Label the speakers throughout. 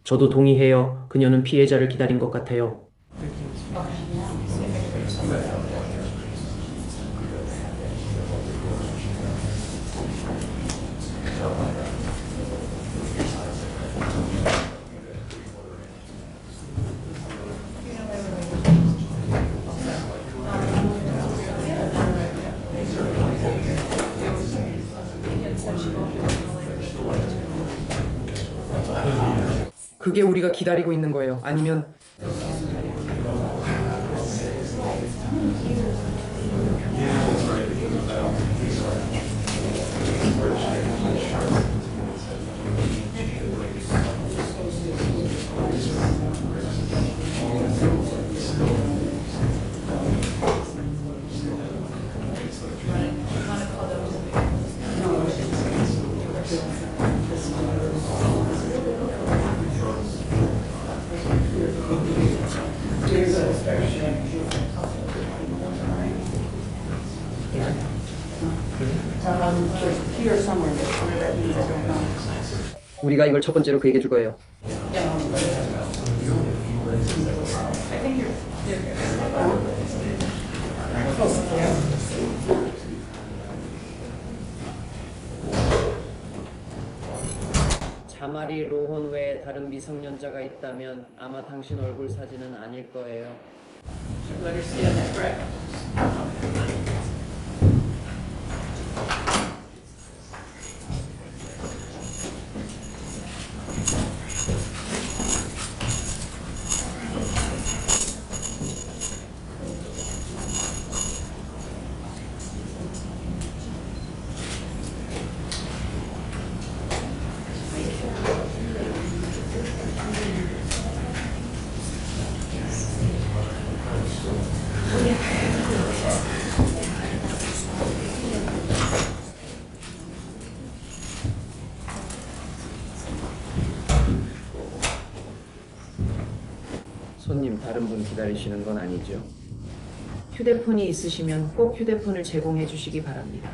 Speaker 1: 저도 동의해요. 그녀는 피해자를 기다린 것 같아요. 그게 우리가 기다리고 있는 거예요. 아니면 우리가 이걸 첫 번째로 그 얘기해 줄 거예요. 자마리 로혼 외에 다른 미성년자가 있다면 아마 당신 얼굴 사진은 아닐 거예요. 손님, 다른 분 기다리시는 건 아니죠? 휴대폰이 있으시면 꼭 휴대폰을 제공해 주시기 바랍니다.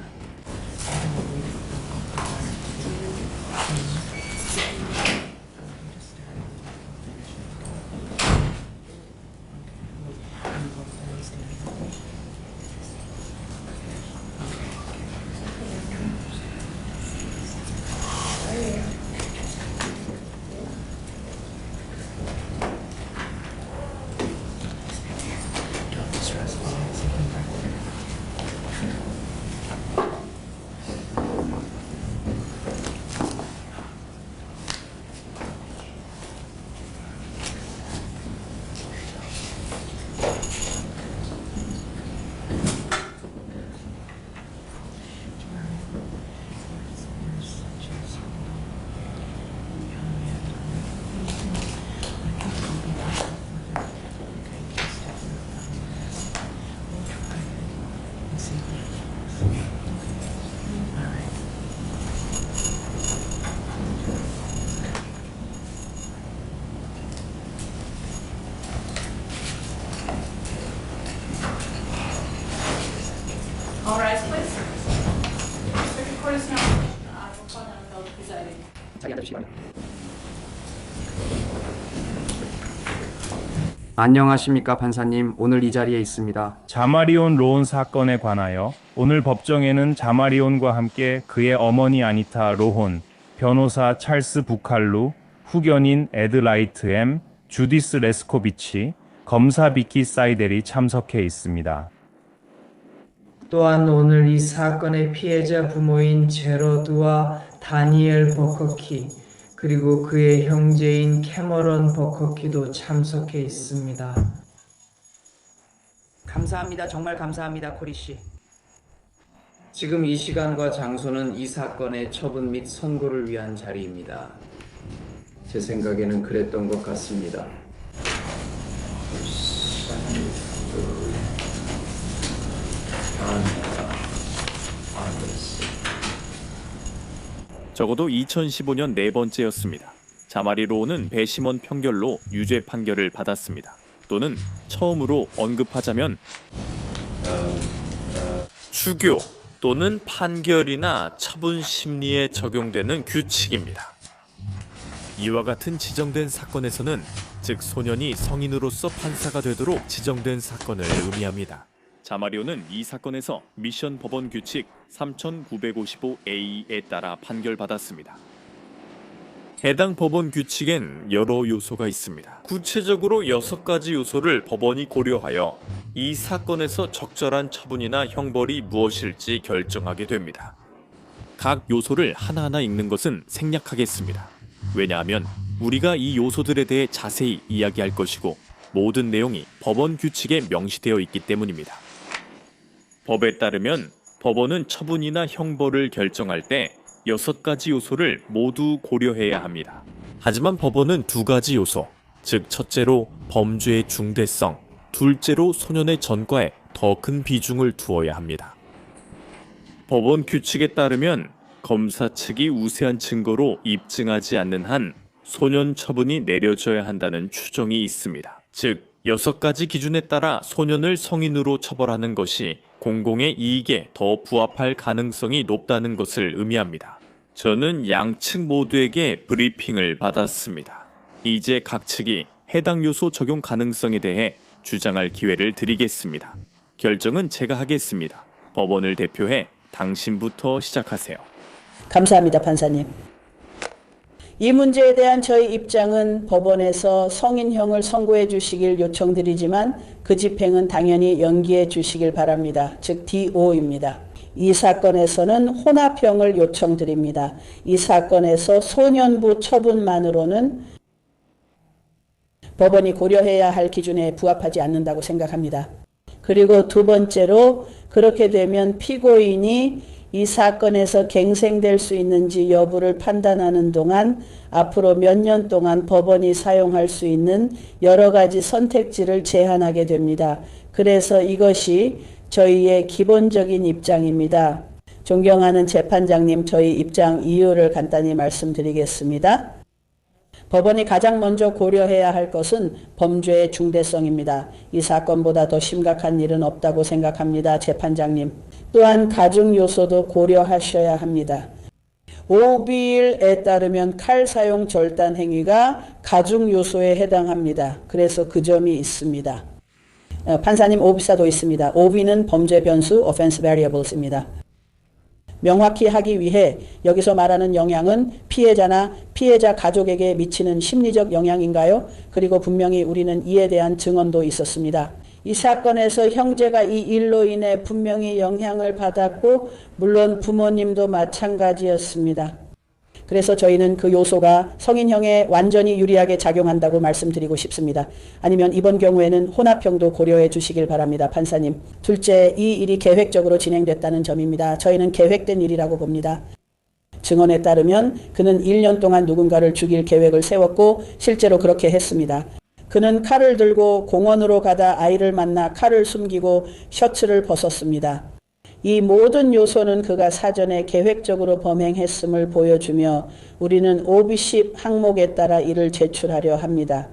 Speaker 2: All rise, please. Circuit Court is now. We'll call down Bill presiding.
Speaker 1: 자리 앉아주시기 바랍니다. 안녕하십니까 판사님. 오늘 이 자리에 있습니다.
Speaker 3: 자마리온 로혼 사건에 관하여 오늘 법정에는 자마리온과 함께 그의 어머니 아니타 로혼, 변호사 찰스 부칼루, 후견인 에드 라이트 M, 주디스 레스코비치, 검사 비키 사이델이 참석해 있습니다.
Speaker 1: 또한 오늘 이 사건의 피해자 부모인 제러드와 다니엘 버커키 그리고 그의 형제인 캐머런 버커키도 참석해 있습니다. 감사합니다. 정말 감사합니다, 코리 씨. 지금 이 시간과 장소는 이 사건의 처분 및 선고를 위한 자리입니다. 제 생각에는 그랬던 것 같습니다.
Speaker 4: 적어도 2015년 네 번째였습니다. 자마리 로혼은 배심원 판결로 유죄 판결을 받았습니다. 또는 처음으로 언급하자면 추교 또는 판결이나 처분 심리에 적용되는 규칙입니다. 이와 같은 지정된 사건에서는 즉 소년이 성인으로서 판사가 되도록 지정된 사건을 의미합니다. 자마리오는 이 사건에서 미션 법원 규칙 3955A에 따라 판결받았습니다. 해당 법원 규칙엔 여러 요소가 있습니다. 구체적으로 6가지 요소를 법원이 고려하여 이 사건에서 적절한 처분이나 형벌이 무엇일지 결정하게 됩니다. 각 요소를 하나하나 읽는 것은 생략하겠습니다. 왜냐하면 우리가 이 요소들에 대해 자세히 이야기할 것이고 모든 내용이 법원 규칙에 명시되어 있기 때문입니다. 법에 따르면 법원은 처분이나 형벌을 결정할 때 6가지 요소를 모두 고려해야 합니다. 하지만 법원은 2가지 요소, 즉 첫째로 범죄의 중대성, 둘째로 소년의 전과에 더 큰 비중을 두어야 합니다. 법원 규칙에 따르면 검사 측이 우세한 증거로 입증하지 않는 한 소년 처분이 내려져야 한다는 추정이 있습니다. 즉 6가지 기준에 따라 소년을 성인으로 처벌하는 것이 공공의 이익에 더 부합할 가능성이 높다는 것을 의미합니다. 저는 양측 모두에게 브리핑을 받았습니다. 이제 각 측이 해당 요소 적용 가능성에 대해 주장할 기회를 드리겠습니다. 결정은 제가 하겠습니다. 법원을 대표해 당신부터 시작하세요.
Speaker 5: 감사합니다, 판사님. 이 문제에 대한 저희 입장은 법원에서 성인형을 선고해 주시길 요청드리지만 그 집행은 당연히 연기해 주시길 바랍니다. 즉 DO입니다. 이 사건에서는 혼합형을 요청드립니다. 이 사건에서 소년부 처분만으로는 법원이 고려해야 할 기준에 부합하지 않는다고 생각합니다. 그리고 두 번째로 그렇게 되면 피고인이 이 사건에서 갱생될 수 있는지 여부를 판단하는 동안 앞으로 몇 년 동안 법원이 사용할 수 있는 여러 가지 선택지를 제한하게 됩니다. 그래서 이것이 저희의 기본적인 입장입니다. 존경하는 재판장님, 저희 입장 이유를 간단히 말씀드리겠습니다. 법원이 가장 먼저 고려해야 할 것은 범죄의 중대성입니다. 이 사건보다 더 심각한 일은 없다고 생각합니다, 재판장님. 또한 가중 요소도 고려하셔야 합니다. 5빌에 따르면 칼 사용 절단 행위가 가중 요소에 해당합니다. 그래서 그 점이 있습니다. 판사님, 오비사도 있습니다. 오비는 범죄 변수, offense variables입니다. 명확히 하기 위해 여기서 말하는 영향은 피해자나 피해자 가족에게 미치는 심리적 영향인가요? 그리고 분명히 우리는 이에 대한 증언도 있었습니다. 이 사건에서 형제가 이 일로 인해 분명히 영향을 받았고 물론 부모님도 마찬가지였습니다. 그래서 저희는 그 요소가 성인형에 완전히 유리하게 작용한다고 말씀드리고 싶습니다. 아니면 이번 경우에는 혼합형도 고려해 주시길 바랍니다, 판사님. 둘째, 이 일이 계획적으로 진행됐다는 점입니다. 저희는 계획된 일이라고 봅니다. 증언에 따르면 그는 1년 동안 누군가를 죽일 계획을 세웠고 실제로 그렇게 했습니다. 그는 칼을 들고 공원으로 가다 아이를 만나 칼을 숨기고 셔츠를 벗었습니다. 이 모든 요소는 그가 사전에 계획적으로 범행했음을 보여주며 우리는 OB10 항목에 따라 이를 제출하려 합니다.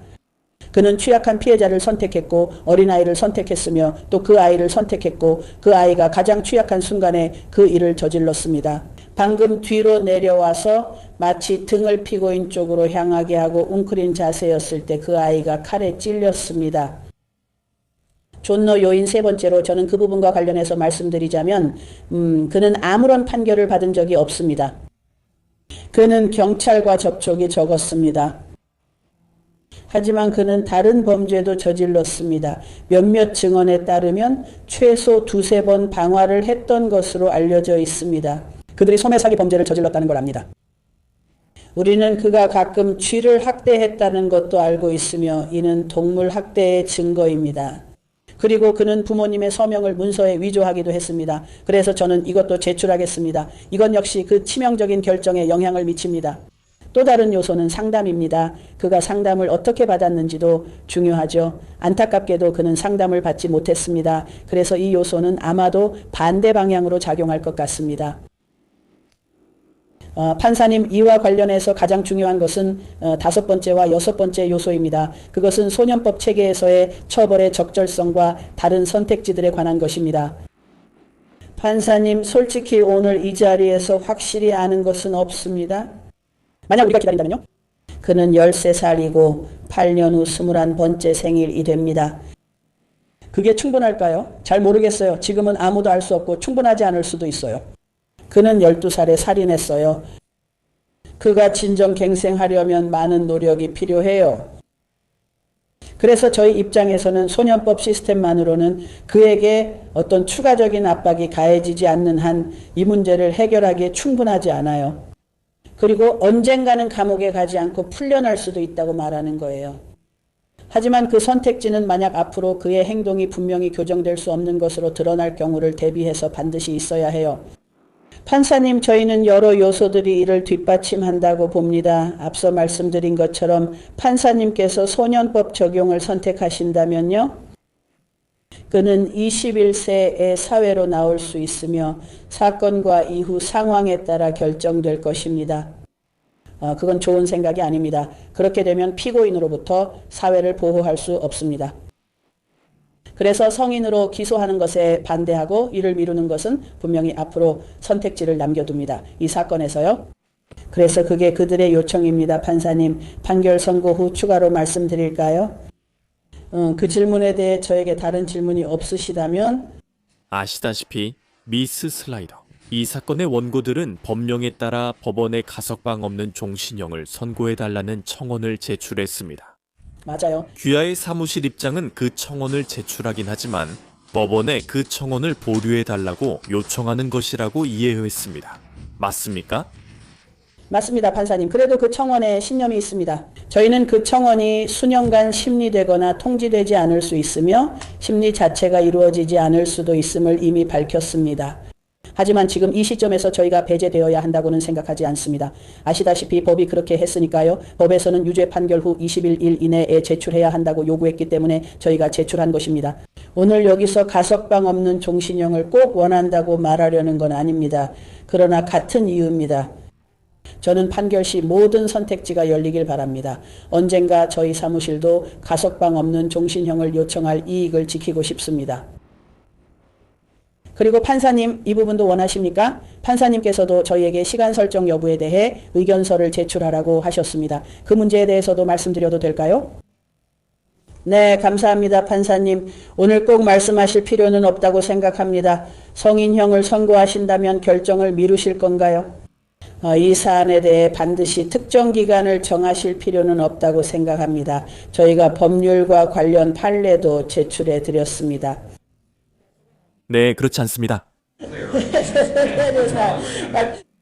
Speaker 5: 그는 취약한 피해자를 선택했고 어린아이를 선택했으며 또 그 아이를 선택했고 그 아이가 가장 취약한 순간에 그 일을 저질렀습니다. 방금 뒤로 내려와서 마치 등을 피고인 쪽으로 향하게 하고 웅크린 자세였을 때 그 아이가 칼에 찔렸습니다. 존노 요인 세 번째로 저는 그 부분과 관련해서 말씀드리자면 그는 아무런 판결을 받은 적이 없습니다. 그는 경찰과 접촉이 적었습니다. 하지만 그는 다른 범죄도 저질렀습니다. 몇몇 증언에 따르면 최소 2-3번 방화를 했던 것으로 알려져 있습니다. 그들이 소매 사기 범죄를 저질렀다는 걸 압니다. 우리는 그가 가끔 쥐를 학대했다는 것도 알고 있으며 이는 동물 학대의 증거입니다. 그리고 그는 부모님의 서명을 문서에 위조하기도 했습니다. 그래서 저는 이것도 제출하겠습니다. 이건 역시 그 치명적인 결정에 영향을 미칩니다. 또 다른 요소는 상담입니다. 그가 상담을 어떻게 받았는지도 중요하죠. 안타깝게도 그는 상담을 받지 못했습니다. 그래서 이 요소는 아마도 반대 방향으로 작용할 것 같습니다. 판사님, 이와 관련해서 가장 중요한 것은 5번째와 6번째 요소입니다. 그것은 소년법 체계에서의 처벌의 적절성과 다른 선택지들에 관한 것입니다. 판사님, 솔직히 오늘 이 자리에서 확실히 아는 것은 없습니다. 만약 우리가 기다린다면요? 그는 13살이고 8년 후 21번째 생일이 됩니다. 그게 충분할까요? 잘 모르겠어요. 지금은 아무도 알 수 없고 충분하지 않을 수도 있어요. 그는 12살에 살인했어요. 그가 진정 갱생하려면 많은 노력이 필요해요. 그래서 저희 입장에서는 소년법 시스템만으로는 그에게 어떤 추가적인 압박이 가해지지 않는 한 이 문제를 해결하기에 충분하지 않아요. 그리고 언젠가는 감옥에 가지 않고 풀려날 수도 있다고 말하는 거예요. 하지만 그 선택지는 만약 앞으로 그의 행동이 분명히 교정될 수 없는 것으로 드러날 경우를 대비해서 반드시 있어야 해요. 판사님, 저희는 여러 요소들이 이를 뒷받침한다고 봅니다. 앞서 말씀드린 것처럼 판사님께서 소년법 적용을 선택하신다면요. 그는 21세의 사회로 나올 수 있으며 사건과 이후 상황에 따라 결정될 것입니다. 그건 좋은 생각이 아닙니다. 그렇게 되면 피고인으로부터 사회를 보호할 수 없습니다. 그래서 성인으로 기소하는 것에 반대하고 이를 미루는 것은 분명히 앞으로 선택지를 남겨둡니다. 이 사건에서요. 그래서 그게 그들의 요청입니다. 판사님, 판결 선고 후 추가로 말씀드릴까요? 그 질문에 대해 저에게 다른 질문이 없으시다면
Speaker 4: 아시다시피 미스 슬라이더. 이 사건의 원고들은 법령에 따라 법원에 가석방 없는 종신형을 선고해달라는 청원을 제출했습니다.
Speaker 5: 맞아요.
Speaker 4: 귀하의 사무실 입장은 그 청원을 제출하긴 하지만 법원에 그 청원을 보류해달라고 요청하는 것이라고 이해했습니다. 맞습니까?
Speaker 5: 맞습니다, 판사님. 그래도 그 청원에 신념이 있습니다. 저희는 그 청원이 수년간 심리되거나 통지되지 않을 수 있으며 심리 자체가 이루어지지 않을 수도 있음을 이미 밝혔습니다. 하지만 지금 이 시점에서 저희가 배제되어야 한다고는 생각하지 않습니다. 아시다시피 법이 그렇게 했으니까요. 법에서는 유죄 판결 후 21일 이내에 제출해야 한다고 요구했기 때문에 저희가 제출한 것입니다. 오늘 여기서 가석방 없는 종신형을 꼭 원한다고 말하려는 건 아닙니다. 그러나 같은 이유입니다. 저는 판결 시 모든 선택지가 열리길 바랍니다. 언젠가 저희 사무실도 가석방 없는 종신형을 요청할 이익을 지키고 싶습니다. 그리고 판사님, 이 부분도 원하십니까? 판사님께서도 저희에게 시간 설정 여부에 대해 의견서를 제출하라고 하셨습니다. 그 문제에 대해서도 말씀드려도 될까요? 네, 감사합니다, 판사님. 오늘 꼭 말씀하실 필요는 없다고 생각합니다. 성인형을 선고하신다면 결정을 미루실 건가요? 이 사안에 대해 반드시 특정 기간을 정하실 필요는 없다고 생각합니다. 저희가 법률과 관련 판례도 제출해 드렸습니다.
Speaker 4: 네, 그렇지 않습니다.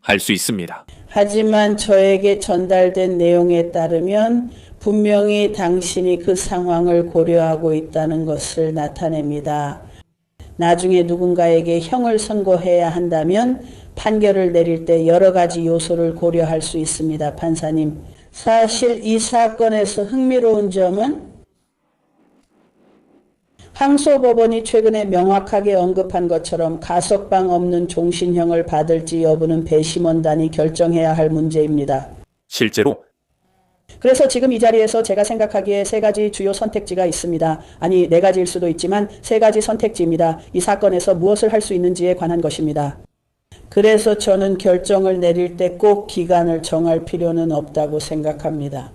Speaker 4: 할 수 있습니다.
Speaker 5: 하지만 저에게 전달된 내용에 따르면 분명히 당신이 그 상황을 고려하고 있다는 것을 나타냅니다. 나중에 누군가에게 형을 선고해야 한다면 판결을 내릴 때 여러 가지 요소를 고려할 수 있습니다, 판사님. 사실 이 사건에서 흥미로운 점은 항소법원이 최근에 명확하게 언급한 것처럼 가석방 없는 종신형을 받을지 여부는 배심원단이 결정해야 할 문제입니다.
Speaker 4: 실제로
Speaker 5: 그래서 지금 이 자리에서 제가 생각하기에 세 가지 주요 선택지가 있습니다. 아니, 네 가지일 수도 있지만 세 가지 선택지입니다. 이 사건에서 무엇을 할 수 있는지에 관한 것입니다. 그래서 저는 결정을 내릴 때 꼭 기간을 정할 필요는 없다고 생각합니다.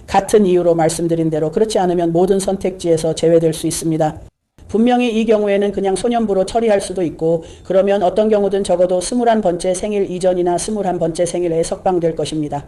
Speaker 5: 같은 이유로 말씀드린 대로 그렇지 않으면 모든 선택지에서 제외될 수 있습니다. 분명히 이 경우에는 그냥 소년부로 처리할 수도 있고 그러면 어떤 경우든 적어도 21번째 생일 이전이나 21번째 생일에 석방될 것입니다.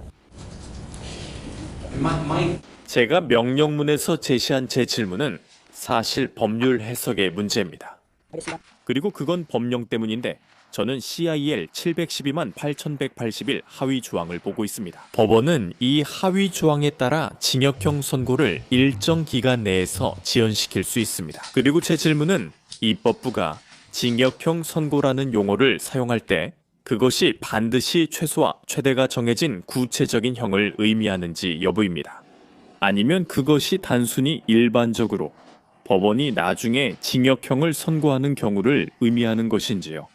Speaker 4: 제가 명령문에서 제시한 제 질문은 사실 법률 해석의 문제입니다.
Speaker 5: 알겠습니다.
Speaker 4: 그리고 그건 법령 때문인데 저는 CIL 712만 8181 하위 조항을 보고 있습니다. 법원은 이 하위 조항에 따라 징역형 선고를 일정 기간 내에서 지연시킬 수 있습니다. 그리고 제 질문은 입법부가 징역형 선고라는 용어를 사용할 때 그것이 반드시 최소와 최대가 정해진 구체적인 형을 의미하는지 여부입니다. 아니면 그것이 단순히 일반적으로 법원이 나중에 징역형을 선고하는 경우를 의미하는 것인지요.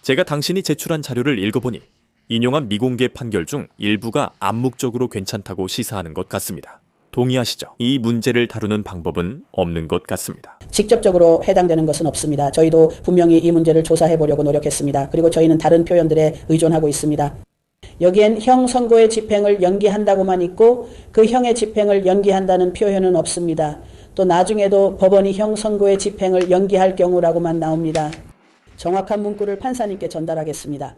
Speaker 4: 제가 당신이 제출한 자료를 읽어보니 인용한 미공개 판결 중 일부가 암묵적으로 괜찮다고 시사하는 것 같습니다. 동의하시죠? 이 문제를 다루는 방법은 없는 것 같습니다.
Speaker 5: 직접적으로 해당되는 것은 없습니다. 저희도 분명히 이 문제를 조사해 보려고 노력했습니다. 그리고 저희는 다른 표현들에 의존하고 있습니다. 여기엔 형 선고의 집행을 연기한다고만 있고 그 형의 집행을 연기한다는 표현은 없습니다. 또 나중에도 법원이 형 선고의 집행을 연기할 경우라고만 나옵니다. 정확한 문구를 판사님께 전달하겠습니다.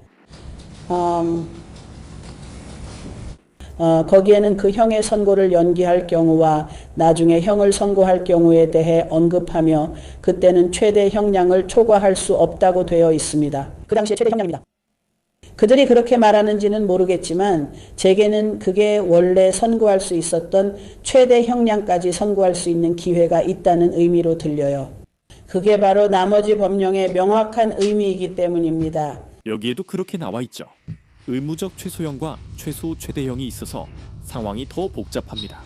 Speaker 5: 거기에는 그 형의 선고를 연기할 경우와 나중에 형을 선고할 경우에 대해 언급하며 그때는 최대 형량을 초과할 수 없다고 되어 있습니다. 그 당시에 최대 형량입니다. 그들이 그렇게 말하는지는 모르겠지만 제게는 그게 원래 선고할 수 있었던 최대 형량까지 선고할 수 있는 기회가 있다는 의미로 들려요. 그게 바로 나머지 법령의 명확한 의미이기 때문입니다.
Speaker 4: 여기에도 그렇게 나와 있죠. 의무적 최소형과 최소 최대형이 있어서 상황이 더 복잡합니다.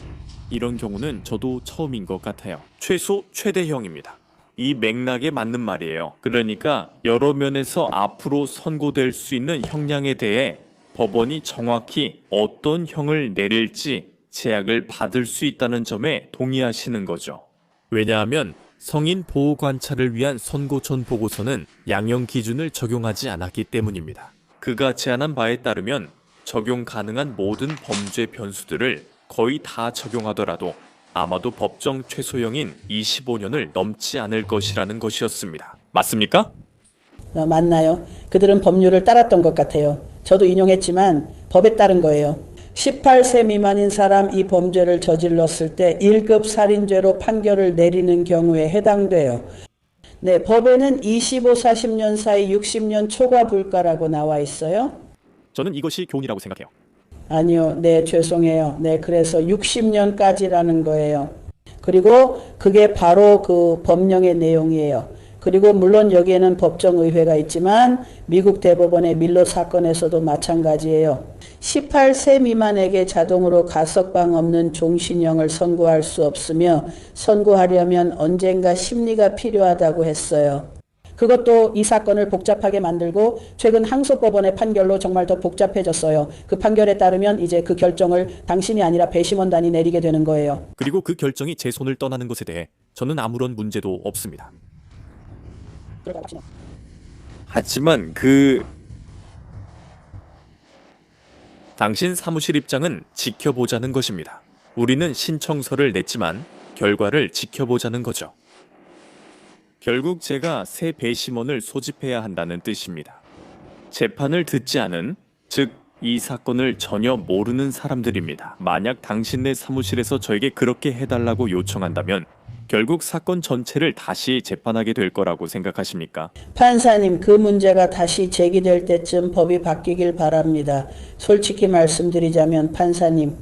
Speaker 4: 이런 경우는 저도 처음인 것 같아요. 최소 최대형입니다. 이 맥락에 맞는 말이에요. 그러니까 여러 면에서 앞으로 선고될 수 있는 형량에 대해 법원이 정확히 어떤 형을 내릴지 제약을 받을 수 있다는 점에 동의하시는 거죠. 왜냐하면 성인 보호 관찰을 위한 선고 전 보고서는 양형 기준을 적용하지 않았기 때문입니다. 그가 제안한 바에 따르면 적용 가능한 모든 범죄 변수들을 거의 다 적용하더라도 아마도 법정 최소형인 25년을 넘지 않을 것이라는 것이었습니다. 맞습니까?
Speaker 5: 맞나요? 그들은 법률을 따랐던 것 같아요. 저도 인용했지만 법에 따른 거예요. 18세 미만인 사람 이 범죄를 저질렀을 때 1급 살인죄로 판결을 내리는 경우에 해당돼요. 네, 법에는 25, 40년 사이 60년 초과 불가라고 나와 있어요.
Speaker 4: 저는 이것이 교훈이라고 생각해요.
Speaker 5: 아니요, 네, 죄송해요. 네, 그래서 60년까지라는 거예요. 그리고 그게 바로 그 법령의 내용이에요. 그리고 물론 여기에는 법정의회가 있지만 미국 대법원의 밀러 사건에서도 마찬가지예요. 18세 미만에게 자동으로 가석방 없는 종신형을 선고할 수 없으며 선고하려면 언젠가 심리가 필요하다고 했어요. 그것도 이 사건을 복잡하게 만들고 최근 항소법원의 판결로 정말 더 복잡해졌어요. 그 판결에 따르면 이제 그 결정을 당신이 아니라 배심원단이 내리게 되는 거예요.
Speaker 4: 그리고 그 결정이 제 손을 떠나는 것에 대해 저는 아무런 문제도 없습니다. 하지만 당신 사무실 입장은 지켜보자는 것입니다. 우리는 신청서를 냈지만 결과를 지켜보자는 거죠. 결국 제가 새 배심원을 소집해야 한다는 뜻입니다. 재판을 듣지 않은, 즉 이 사건을 전혀 모르는 사람들입니다. 만약 당신네 사무실에서 저에게 그렇게 해달라고 요청한다면 결국 사건 전체를 다시 재판하게 될 거라고 생각하십니까?
Speaker 5: 판사님, 그 문제가 다시 제기될 때쯤 법이 바뀌길 바랍니다. 솔직히 말씀드리자면 판사님,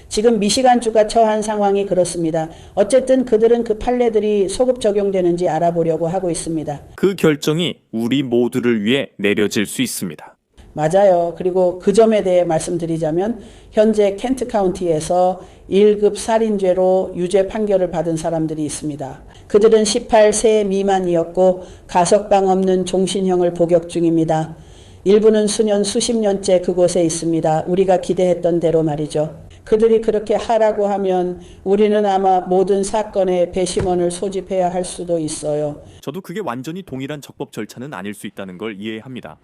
Speaker 5: 지금 미시간주가 처한 상황이 그렇습니다. 어쨌든 그들은 그 판례들이 소급 적용되는지 알아보려고 하고 있습니다.
Speaker 4: 그 결정이 우리 모두를 위해 내려질 수 있습니다.
Speaker 5: 맞아요. 그리고 그 점에 대해 말씀드리자면 현재 켄트 카운티에서 1급 살인죄로 유죄 판결을 받은 사람들이 있습니다. 그들은 18세 미만이었고 가석방 없는 종신형을 복역 중입니다. 일부는 수년 수십 년째 그곳에 있습니다. 우리가 기대했던 대로 말이죠. 그들이 그렇게 하라고 하면 우리는 아마 모든 사건에 배심원을 소집해야 할 수도 있어요.
Speaker 4: 저도 그게 완전히 동일한 적법 절차는 아닐 수 있다는 걸 이해합니다.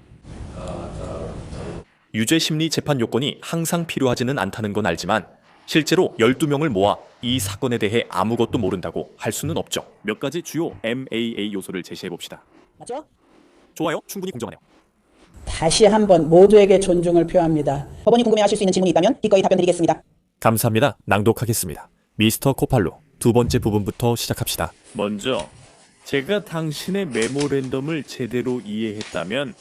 Speaker 4: 유죄 심리 재판 요건이 항상 필요하지는 않다는 건 알지만 실제로 12명을 모아 이 사건에 대해 아무것도 모른다고 할 수는 없죠. 몇 가지 주요 MAA 요소를 제시해 봅시다.
Speaker 5: 맞죠?
Speaker 4: 좋아요. 충분히 공정하네요.
Speaker 5: 다시 한번 모두에게 존중을 표합니다. 법원이 궁금해하실 수 있는 질문이 있다면 기꺼이 답변드리겠습니다.
Speaker 4: 감사합니다. 낭독하겠습니다. 미스터 코팔로, 두 번째 부분부터 시작합시다. 먼저 제가 당신의 메모랜덤을 제대로 이해했다면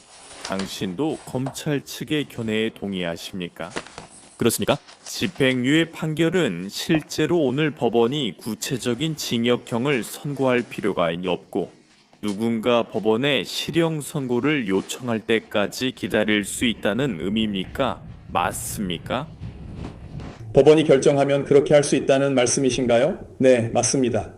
Speaker 4: 당신도 검찰 측의 견해에 동의하십니까? 그렇습니까? 집행유예 판결은 실제로 오늘 법원이 구체적인 징역형을 선고할 필요가 없고 누군가 법원에 실형 선고를 요청할 때까지 기다릴 수 있다는 의미입니까? 맞습니까?
Speaker 6: 법원이 결정하면 그렇게 할 수 있다는 말씀이신가요? 네, 맞습니다.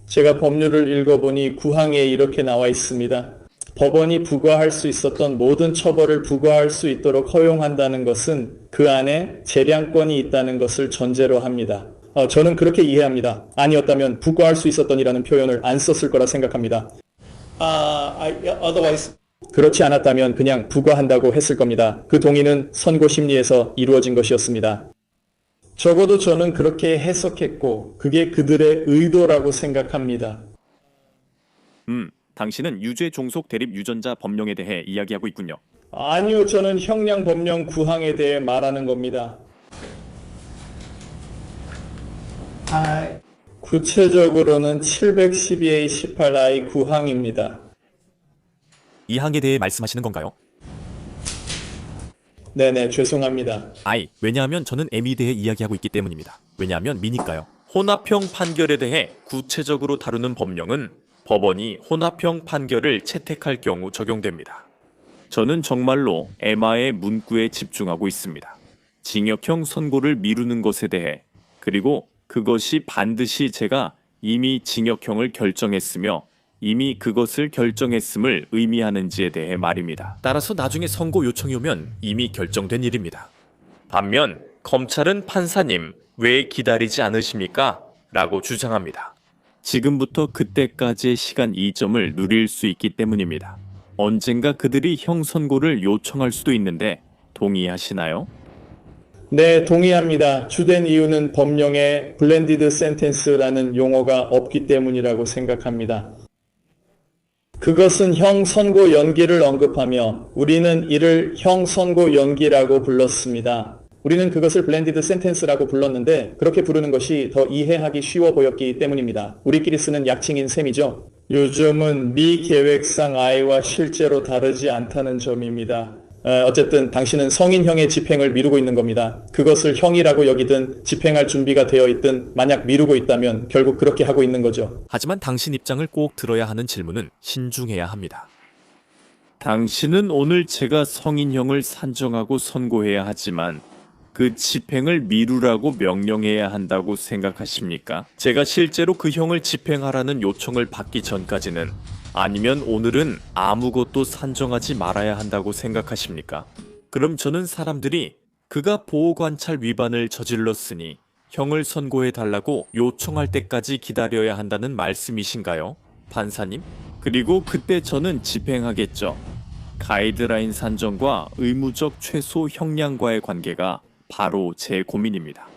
Speaker 6: 제가 법률을 읽어보니 구항에 이렇게 나와 있습니다. 법원이 부과할 수 있었던 모든 처벌을 부과할 수 있도록 허용한다는 것은 그 안에 재량권이 있다는 것을 전제로 합니다. 저는 그렇게 이해합니다. 아니었다면 부과할 수 있었던이라는 표현을 안 썼을 거라 생각합니다. 그렇지 않았다면 그냥 부과한다고 했을 겁니다. 그 동의는 선고 심리에서 이루어진 것이었습니다. 적어도 저는 그렇게 해석했고 그게 그들의 의도라고 생각합니다.
Speaker 4: 당신은 유죄 종속 대립 유전자 법령에 대해 이야기하고 있군요.
Speaker 6: 아니요, 저는 형량 법령 구항에 대해 말하는 겁니다. 구체적으로는 712A 18I 구항입니다.
Speaker 4: 이 항에 대해 말씀하시는 건가요?
Speaker 6: 네네, 죄송합니다.
Speaker 4: 왜냐하면 저는 M에 대해 이야기하고 있기 때문입니다. 왜냐하면 미니까요. 혼합형 판결에 대해 구체적으로 다루는 법령은 법원이 혼합형 판결을 채택할 경우 적용됩니다. 저는 정말로 에마의 문구에 집중하고 있습니다. 징역형 선고를 미루는 것에 대해, 그리고 그것이 반드시 제가 이미 징역형을 결정했으며 이미 그것을 결정했음을 의미하는지에 대해 말입니다. 따라서 나중에 선고 요청이 오면 이미 결정된 일입니다. 반면 검찰은 판사님, 왜 기다리지 않으십니까? 라고 주장합니다. 지금부터 그때까지의 시간 이점을 누릴 수 있기 때문입니다. 언젠가 그들이 형 선고를 요청할 수도 있는데 동의하시나요?
Speaker 6: 네, 동의합니다. 주된 이유는 법령에 블렌디드 센텐스라는 용어가 없기 때문이라고 생각합니다. 그것은 형 선고 연기를 언급하며 우리는 이를 형 선고 연기라고 불렀습니다. 우리는 그것을 블렌디드 센텐스라고 불렀는데 그렇게 부르는 것이 더 이해하기 쉬워 보였기 때문입니다. 우리끼리 쓰는 약칭인 셈이죠. 요즘은 미계획상 I와 실제로 다르지 않다는 점입니다. 어쨌든 당신은 성인형의 집행을 미루고 있는 겁니다. 그것을 형이라고 여기든 집행할 준비가 되어 있든 만약 미루고 있다면 결국 그렇게 하고 있는 거죠.
Speaker 4: 하지만 당신 입장을 꼭 들어야 하는 질문은 신중해야 합니다. 당신은 오늘 제가 성인형을 산정하고 선고해야 하지만 그 집행을 미루라고 명령해야 한다고 생각하십니까? 제가 실제로 그 형을 집행하라는 요청을 받기 전까지는, 아니면 오늘은 아무것도 산정하지 말아야 한다고 생각하십니까? 그럼 저는 사람들이 그가 보호관찰 위반을 저질렀으니 형을 선고해 달라고 요청할 때까지 기다려야 한다는 말씀이신가요? 판사님? 그리고 그때 저는 집행하겠죠. 가이드라인 산정과 의무적 최소 형량과의 관계가 바로 제 고민입니다.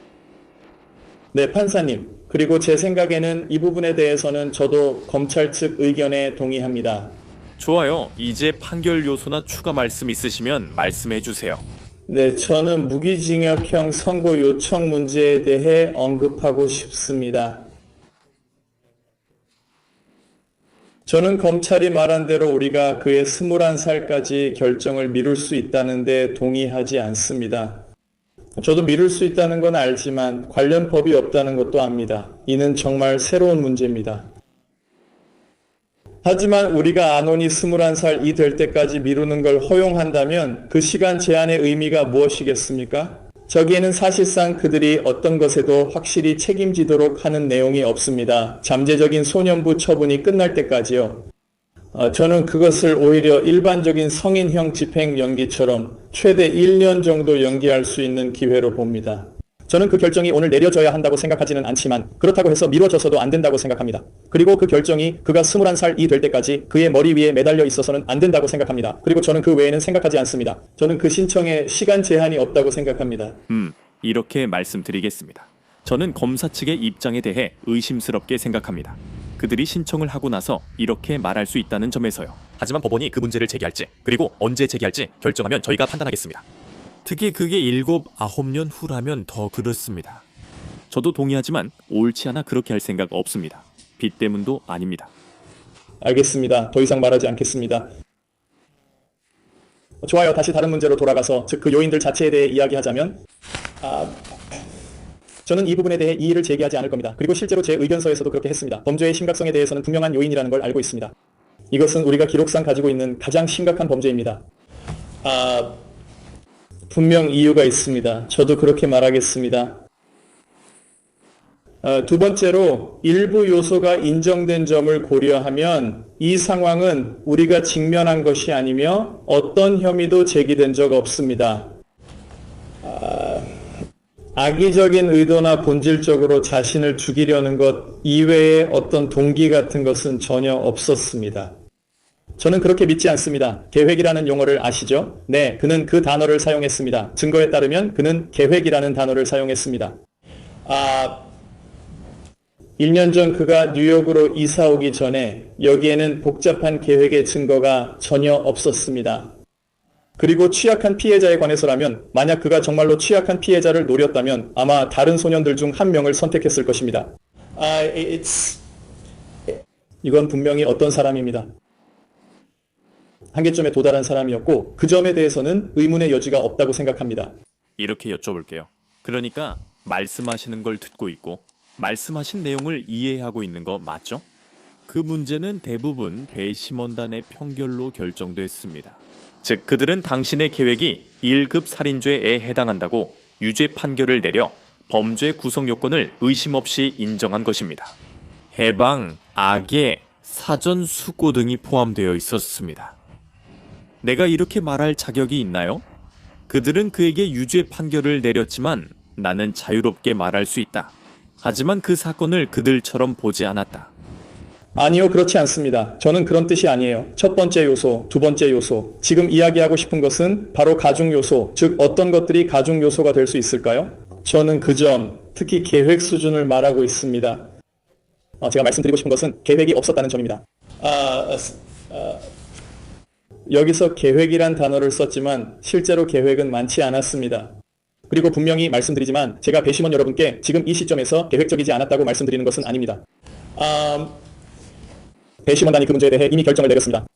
Speaker 6: 네, 판사님. 그리고 제 생각에는 이 부분에 대해서는 저도 검찰 측 의견에 동의합니다.
Speaker 4: 좋아요. 이제 판결 요소나 추가 말씀 있으시면 말씀해 주세요.
Speaker 6: 네, 저는 무기징역형 선고 요청 문제에 대해 언급하고 싶습니다. 저는 검찰이 말한 대로 우리가 그의 21살까지 결정을 미룰 수 있다는 데 동의하지 않습니다. 저도 미룰 수 있다는 건 알지만 관련 법이 없다는 것도 압니다. 이는 정말 새로운 문제입니다. 하지만 우리가 안온이 21살이 될 때까지 미루는 걸 허용한다면 그 시간 제한의 의미가 무엇이겠습니까? 저기에는 사실상 그들이 어떤 것에도 확실히 책임지도록 하는 내용이 없습니다. 잠재적인 소년부 처분이 끝날 때까지요. 저는 그것을 오히려 일반적인 성인형 집행 연기처럼 최대 1년 정도 연기할 수 있는 기회로 봅니다. 저는 그 결정이 오늘 내려져야 한다고 생각하지는 않지만 그렇다고 해서 미뤄져서도 안 된다고 생각합니다. 그리고 그 결정이 그가 21살이 될 때까지 그의 머리 위에 매달려 있어서는 안 된다고 생각합니다. 그리고 저는 그 외에는 생각하지 않습니다. 저는 그 신청에 시간 제한이 없다고 생각합니다.
Speaker 4: 이렇게 말씀드리겠습니다. 저는 검사 측의 입장에 대해 의심스럽게 생각합니다. 그들이 신청을 하고 나서 이렇게 말할 수 있다는 점에서요. 하지만 법원이 그 문제를 제기할지, 그리고 언제 제기할지 결정하면 저희가 판단하겠습니다. 특히 그게 7, 9년 후라면 더 그렇습니다. 저도 동의하지만 옳지 않아 그렇게 할 생각 없습니다. 빚 때문도 아닙니다.
Speaker 6: 알겠습니다. 더 이상 말하지 않겠습니다. 좋아요. 다시 다른 문제로 돌아가서 즉 그 요인들 자체에 대해 이야기하자면 저는 이 부분에 대해 이의를 제기하지 않을 겁니다. 그리고 실제로 제 의견서에서도 그렇게 했습니다. 범죄의 심각성에 대해서는 분명한 요인이라는 걸 알고 있습니다. 이것은 우리가 기록상 가지고 있는 가장 심각한 범죄입니다. 분명 이유가 있습니다. 저도 그렇게 말하겠습니다. 두 번째로 일부 요소가 인정된 점을 고려하면 이 상황은 우리가 직면한 것이 아니며 어떤 혐의도 제기된 적 없습니다. 악의적인 의도나 본질적으로 자신을 죽이려는 것 이외의 어떤 동기 같은 것은 전혀 없었습니다. 저는 그렇게 믿지 않습니다. 계획이라는 용어를 아시죠? 네, 그는 그 단어를 사용했습니다. 증거에 따르면 그는 계획이라는 단어를 사용했습니다. 1년 전 그가 뉴욕으로 이사 오기 전에 여기에는 복잡한 계획의 증거가 전혀 없었습니다. 그리고 취약한 피해자에 관해서라면 만약 그가 정말로 취약한 피해자를 노렸다면 아마 다른 소년들 중 한 명을 선택했을 것입니다. 이건 분명히 어떤 사람입니다. 한계점에 도달한 사람이었고 그 점에 대해서는 의문의 여지가 없다고 생각합니다.
Speaker 4: 이렇게 여쭤볼게요. 그러니까 말씀하시는 걸 듣고 있고 말씀하신 내용을 이해하고 있는 거 맞죠? 그 문제는 대부분 배심원단의 평결로 결정됐습니다. 즉 그들은 당신의 계획이 1급 살인죄에 해당한다고 유죄 판결을 내려 범죄 구성 요건을 의심 없이 인정한 것입니다. 해방, 악의, 사전 수고 등이 포함되어 있었습니다. 내가 이렇게 말할 자격이 있나요? 그들은 그에게 유죄 판결을 내렸지만 나는 자유롭게 말할 수 있다. 하지만 그 사건을 그들처럼 보지 않았다.
Speaker 6: 아니요, 그렇지 않습니다. 저는 그런 뜻이 아니에요. 첫 번째 요소, 두 번째 요소. 지금 이야기하고 싶은 것은 바로 가중 요소, 즉 어떤 것들이 가중 요소가 될 수 있을까요? 저는 그 점, 특히 계획 수준을 말하고 있습니다. 제가 말씀드리고 싶은 것은 계획이 없었다는 점입니다. 여기서 계획이란 단어를 썼지만 실제로 계획은 많지 않았습니다. 그리고 분명히 말씀드리지만 제가 배심원 여러분께 지금 이 시점에서 계획적이지 않았다고 말씀드리는 것은 아닙니다. 배심원단이 그 문제에 대해 이미 결정을 내렸습니다.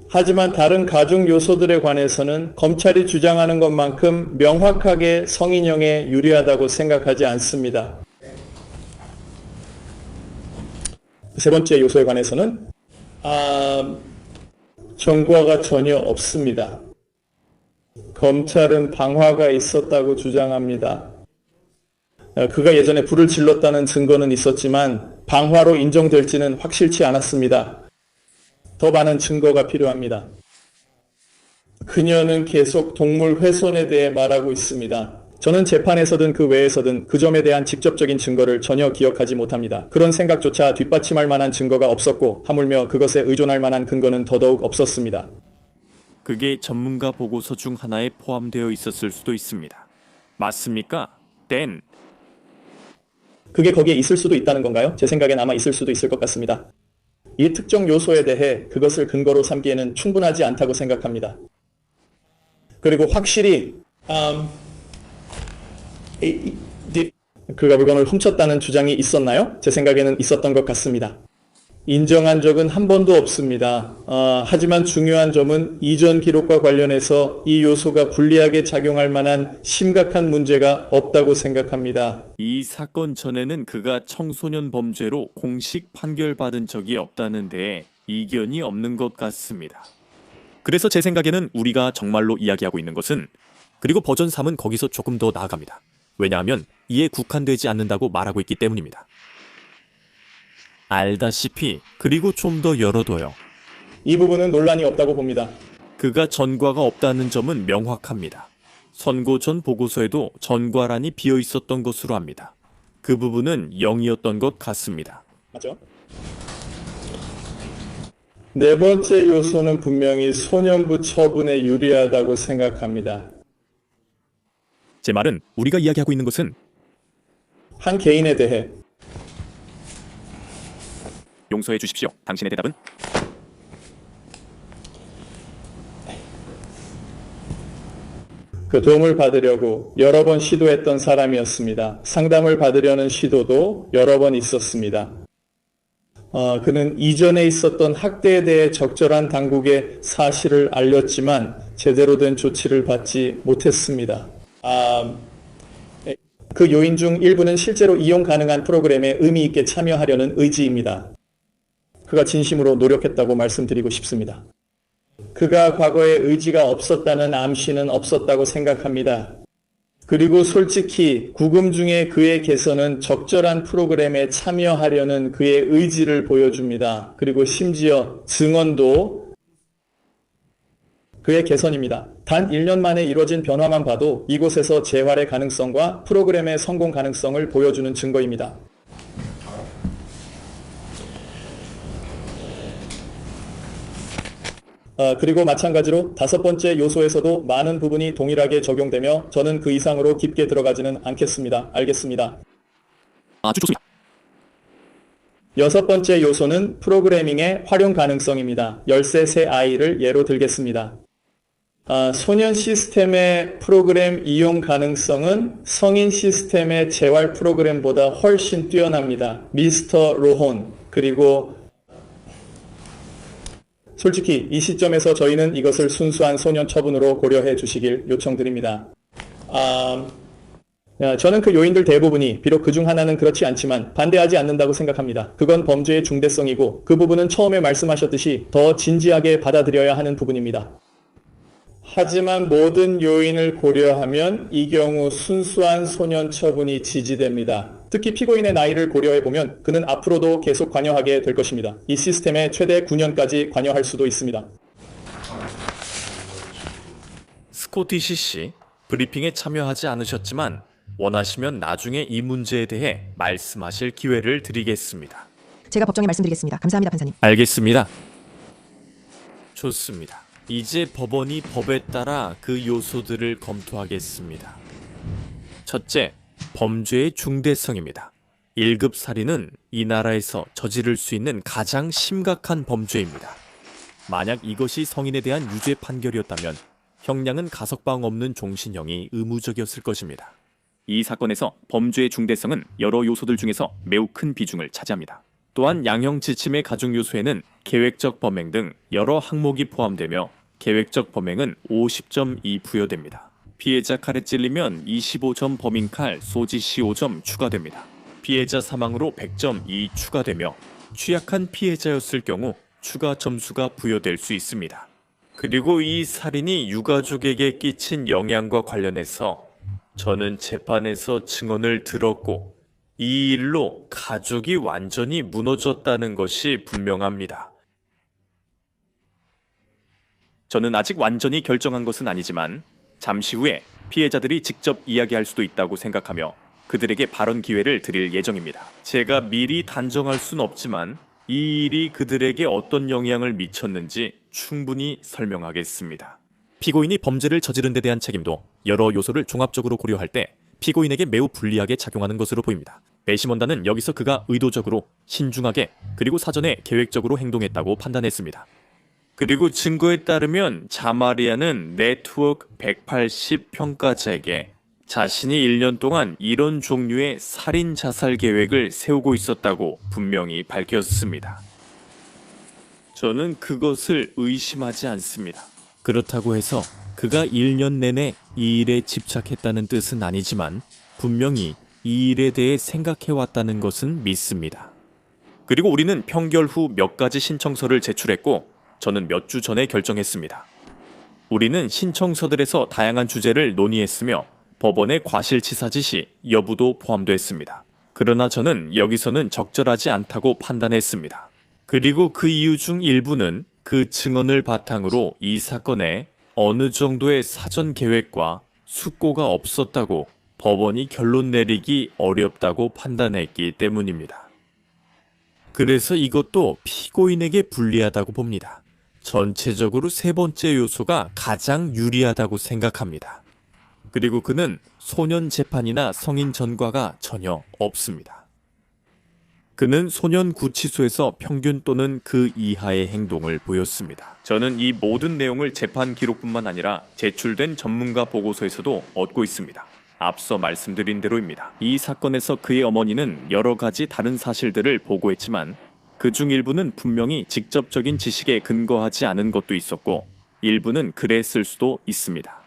Speaker 6: 하지만 다른 가중 요소들에 관해서는 검찰이 주장하는 것만큼 명확하게 성인형에 유리하다고 생각하지 않습니다. 세 번째 요소에 관해서는 전과가 전혀 없습니다. 검찰은 방화가 있었다고 주장합니다. 그가 예전에 불을 질렀다는 증거는 있었지만 방화로 인정될지는 확실치 않았습니다. 더 많은 증거가 필요합니다. 그녀는 계속 동물 훼손에 대해 말하고 있습니다. 저는 재판에서든 그 외에서든 그 점에 대한 직접적인 증거를 전혀 기억하지 못합니다. 그런 생각조차 뒷받침할 만한 증거가 없었고 하물며 그것에 의존할 만한 근거는 더더욱 없었습니다.
Speaker 4: 그게 전문가 보고서 중 하나에 포함되어 있었을 수도 있습니다. 맞습니까? 댄.
Speaker 6: 그게 거기에 있을 수도 있다는 건가요? 제 생각엔 아마 있을 수도 있을 것 같습니다. 이 특정 요소에 대해 그것을 근거로 삼기에는 충분하지 않다고 생각합니다. 그리고 확실히 그가 물건을 훔쳤다는 주장이 있었나요? 제 생각에는 있었던 것 같습니다. 인정한 적은 한 번도 없습니다. 하지만 중요한 점은 이전 기록과 관련해서 이 요소가 불리하게 작용할 만한 심각한 문제가 없다고 생각합니다.
Speaker 4: 이 사건 전에는 그가 청소년 범죄로 공식 판결받은 적이 없다는 데 이견이 없는 것 같습니다. 그래서 제 생각에는 우리가 정말로 이야기하고 있는 것은 그리고 버전 3은 거기서 조금 더 나아갑니다. 왜냐하면 이에 국한되지 않는다고 말하고 있기 때문입니다. 알다시피 그리고 좀 더 열어둬요.
Speaker 6: 이 부분은 논란이 없다고 봅니다.
Speaker 4: 그가 전과가 없다는 점은 명확합니다. 선고 전 보고서에도 전과란이 비어 있었던 것으로 합니다. 그 부분은 0이었던 것 같습니다.
Speaker 6: 맞죠? 네 번째 요소는 분명히 소년부 처분에 유리하다고 생각합니다.
Speaker 4: 제 말은 우리가 이야기하고 있는 것은
Speaker 6: 한 개인에 대해
Speaker 4: 용서해 주십시오. 당신의 대답은?
Speaker 6: 그 도움을 받으려고 여러 번 시도했던 사람이었습니다. 상담을 받으려는 시도도 여러 번 있었습니다. 그는 이전에 있었던 학대에 대해 적절한 당국에 사실을 알렸지만 제대로 된 조치를 받지 못했습니다. 그 요인 중 일부는 실제로 이용 가능한 프로그램에 의미 있게 참여하려는 의지입니다. 그가 진심으로 노력했다고 말씀드리고 싶습니다. 그가 과거에 의지가 없었다는 암시는 없었다고 생각합니다. 그리고 솔직히 구금 중에 그의 개선은 적절한 프로그램에 참여하려는 그의 의지를 보여줍니다. 그리고 심지어 증언도 그의 개선입니다. 단 1년 만에 이루어진 변화만 봐도 이곳에서 재활의 가능성과 프로그램의 성공 가능성을 보여주는 증거입니다. 그리고 마찬가지로 다섯 번째 요소에서도 많은 부분이 동일하게 적용되며 저는 그 이상으로 깊게 들어가지는 않겠습니다. 알겠습니다.
Speaker 4: 아주 좋습니다.
Speaker 6: 여섯 번째 요소는 프로그래밍의 활용 가능성입니다. 13세 아이를 예로 들겠습니다. 소년 시스템의 프로그램 이용 가능성은 성인 시스템의 재활 프로그램보다 훨씬 뛰어납니다. 미스터 로혼. 그리고 솔직히 이 시점에서 저희는 이것을 순수한 소년 처분으로 고려해 주시길 요청드립니다. 저는 그 요인들 대부분이 비록 그중 하나는 그렇지 않지만 반대하지 않는다고 생각합니다. 그건 범죄의 중대성이고 그 부분은 처음에 말씀하셨듯이 더 진지하게 받아들여야 하는 부분입니다. 하지만 모든 요인을 고려하면 이 경우 순수한 소년 처분이 지지됩니다. 특히 피고인의 나이를 고려해보면 그는 앞으로도 계속 관여하게 될 것입니다. 이 시스템에 최대 9년까지 관여할 수도 있습니다.
Speaker 4: 스코티시 씨, 브리핑에 참여하지 않으셨지만 원하시면 나중에 이 문제에 대해 말씀하실 기회를 드리겠습니다.
Speaker 7: 제가 법정에 말씀드리겠습니다. 감사합니다, 판사님.
Speaker 4: 알겠습니다. 좋습니다. 이제 법원이 법에 따라 그 요소들을 검토하겠습니다. 첫째, 범죄의 중대성입니다. 1급 살인은 이 나라에서 저지를 수 있는 가장 심각한 범죄입니다. 만약 이것이 성인에 대한 유죄 판결이었다면 형량은 가석방 없는 종신형이 의무적이었을 것입니다. 이 사건에서 범죄의 중대성은 여러 요소들 중에서 매우 큰 비중을 차지합니다. 또한 양형 지침의 가중 요소에는 계획적 범행 등 여러 항목이 포함되며 계획적 범행은 50점이 부여됩니다. 피해자 칼에 찔리면 25점 범인칼 소지시 5점 추가됩니다. 피해자 사망으로 100점이 추가되며 취약한 피해자였을 경우 추가 점수가 부여될 수 있습니다. 그리고 이 살인이 유가족에게 끼친 영향과 관련해서 저는 재판에서 증언을 들었고 이 일로 가족이 완전히 무너졌다는 것이 분명합니다. 저는 아직 완전히 결정한 것은 아니지만 잠시 후에 피해자들이 직접 이야기할 수도 있다고 생각하며 그들에게 발언 기회를 드릴 예정입니다. 제가 미리 단정할 순 없지만 이 일이 그들에게 어떤 영향을 미쳤는지 충분히 설명하겠습니다. 피고인이 범죄를 저지른 데 대한 책임도 여러 요소를 종합적으로 고려할 때 피고인에게 매우 불리하게 작용하는 것으로 보입니다. 배심원단은 여기서 그가 의도적으로, 신중하게, 그리고 사전에 계획적으로 행동했다고 판단했습니다. 그리고 증거에 따르면 자마리아는 네트워크 180 평가자에게 자신이 1년 동안 이런 종류의 살인 자살 계획을 세우고 있었다고 분명히 밝혔습니다. 저는 그것을 의심하지 않습니다. 그렇다고 해서 그가 1년 내내 이 일에 집착했다는 뜻은 아니지만 분명히 이 일에 대해 생각해왔다는 것은 믿습니다. 그리고 우리는 평결 후 몇 가지 신청서를 제출했고 저는 몇 주 전에 결정했습니다. 우리는 신청서들에서 다양한 주제를 논의했으며 법원의 과실치사 지시 여부도 포함됐습니다. 그러나 저는 여기서는 적절하지 않다고 판단했습니다. 그리고 그 이유 중 일부는 그 증언을 바탕으로 이 사건에 어느 정도의 사전 계획과 숙고가 없었다고 법원이 결론 내리기 어렵다고 판단했기 때문입니다. 그래서 이것도 피고인에게 불리하다고 봅니다. 전체적으로 세 번째 요소가 가장 유리하다고 생각합니다. 그리고 그는 소년 재판이나 성인 전과가 전혀 없습니다. 그는 소년 구치소에서 평균 또는 그 이하의 행동을 보였습니다. 저는 이 모든 내용을 재판 기록뿐만 아니라 제출된 전문가 보고서에서도 얻고 있습니다. 앞서 말씀드린 대로입니다. 이 사건에서 그의 어머니는 여러 가지 다른 사실들을 보고했지만 그중 일부는 분명히 직접적인 지식에 근거하지 않은 것도 있었고 일부는 그랬을 수도 있습니다.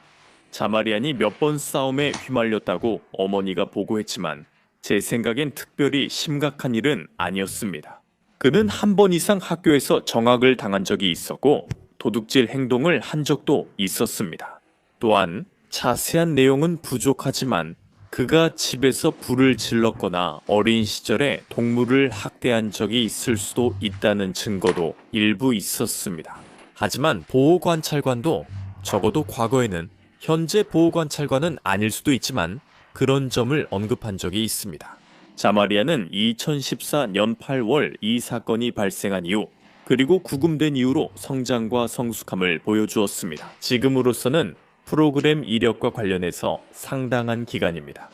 Speaker 4: 자마리안이 몇 번 싸움에 휘말렸다고 어머니가 보고했지만 제 생각엔 특별히 심각한 일은 아니었습니다. 그는 한 번 이상 학교에서 정학을 당한 적이 있었고 도둑질 행동을 한 적도 있었습니다. 또한 자세한 내용은 부족하지만 그가 집에서 불을 질렀거나 어린 시절에 동물을 학대한 적이 있을 수도 있다는 증거도 일부 있었습니다. 하지만 보호관찰관도 적어도 과거에는 현재 보호관찰관은 아닐 수도 있지만 그런 점을 언급한 적이 있습니다. 자마리아는 2014년 8월 이 사건이 발생한 이후 그리고 구금된 이후로 성장과 성숙함을 보여주었습니다. 지금으로서는 프로그램 이력과 관련해서 상당한 기간입니다.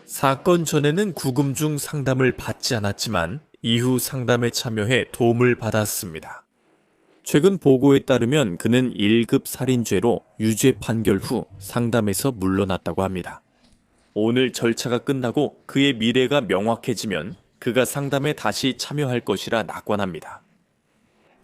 Speaker 4: 사건 전에는 구금 중 상담을 받지 않았지만 이후 상담에 참여해 도움을 받았습니다. 최근 보고에 따르면 그는 1급 살인죄로 유죄 판결 후 상담에서 물러났다고 합니다. 오늘 절차가 끝나고 그의 미래가 명확해지면 그가 상담에 다시 참여할 것이라 낙관합니다.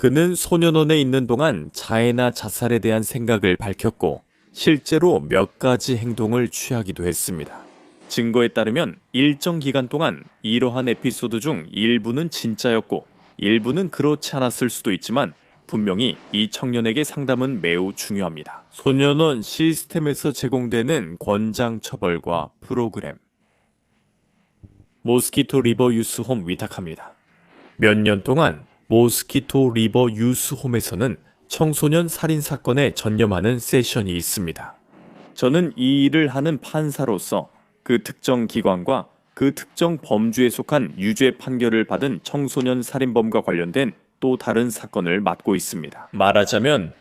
Speaker 4: 그는 소년원에 있는 동안 자해나 자살에 대한 생각을 밝혔고 실제로 몇 가지 행동을 취하기도 했습니다. 증거에 따르면 일정 기간 동안 이러한 에피소드 중 일부는 진짜였고 일부는 그렇지 않았을 수도 있지만 분명히 이 청년에게 상담은 매우 중요합니다. 소년원 시스템에서 제공되는 권장 처벌과 프로그램. 모스키토 리버 유스홈 위탁합니다. 몇 년 동안 모스키토 리버 유스홈에서는 청소년 살인 사건에 전념하는 세션이 있습니다. 저는 이 일을 하는 판사로서 그 특정 기관과 그 특정 범주에 속한 유죄 판결을 받은 청소년 살인범과 관련된 또 다른 사건을 맡고 있습니다. 말하자면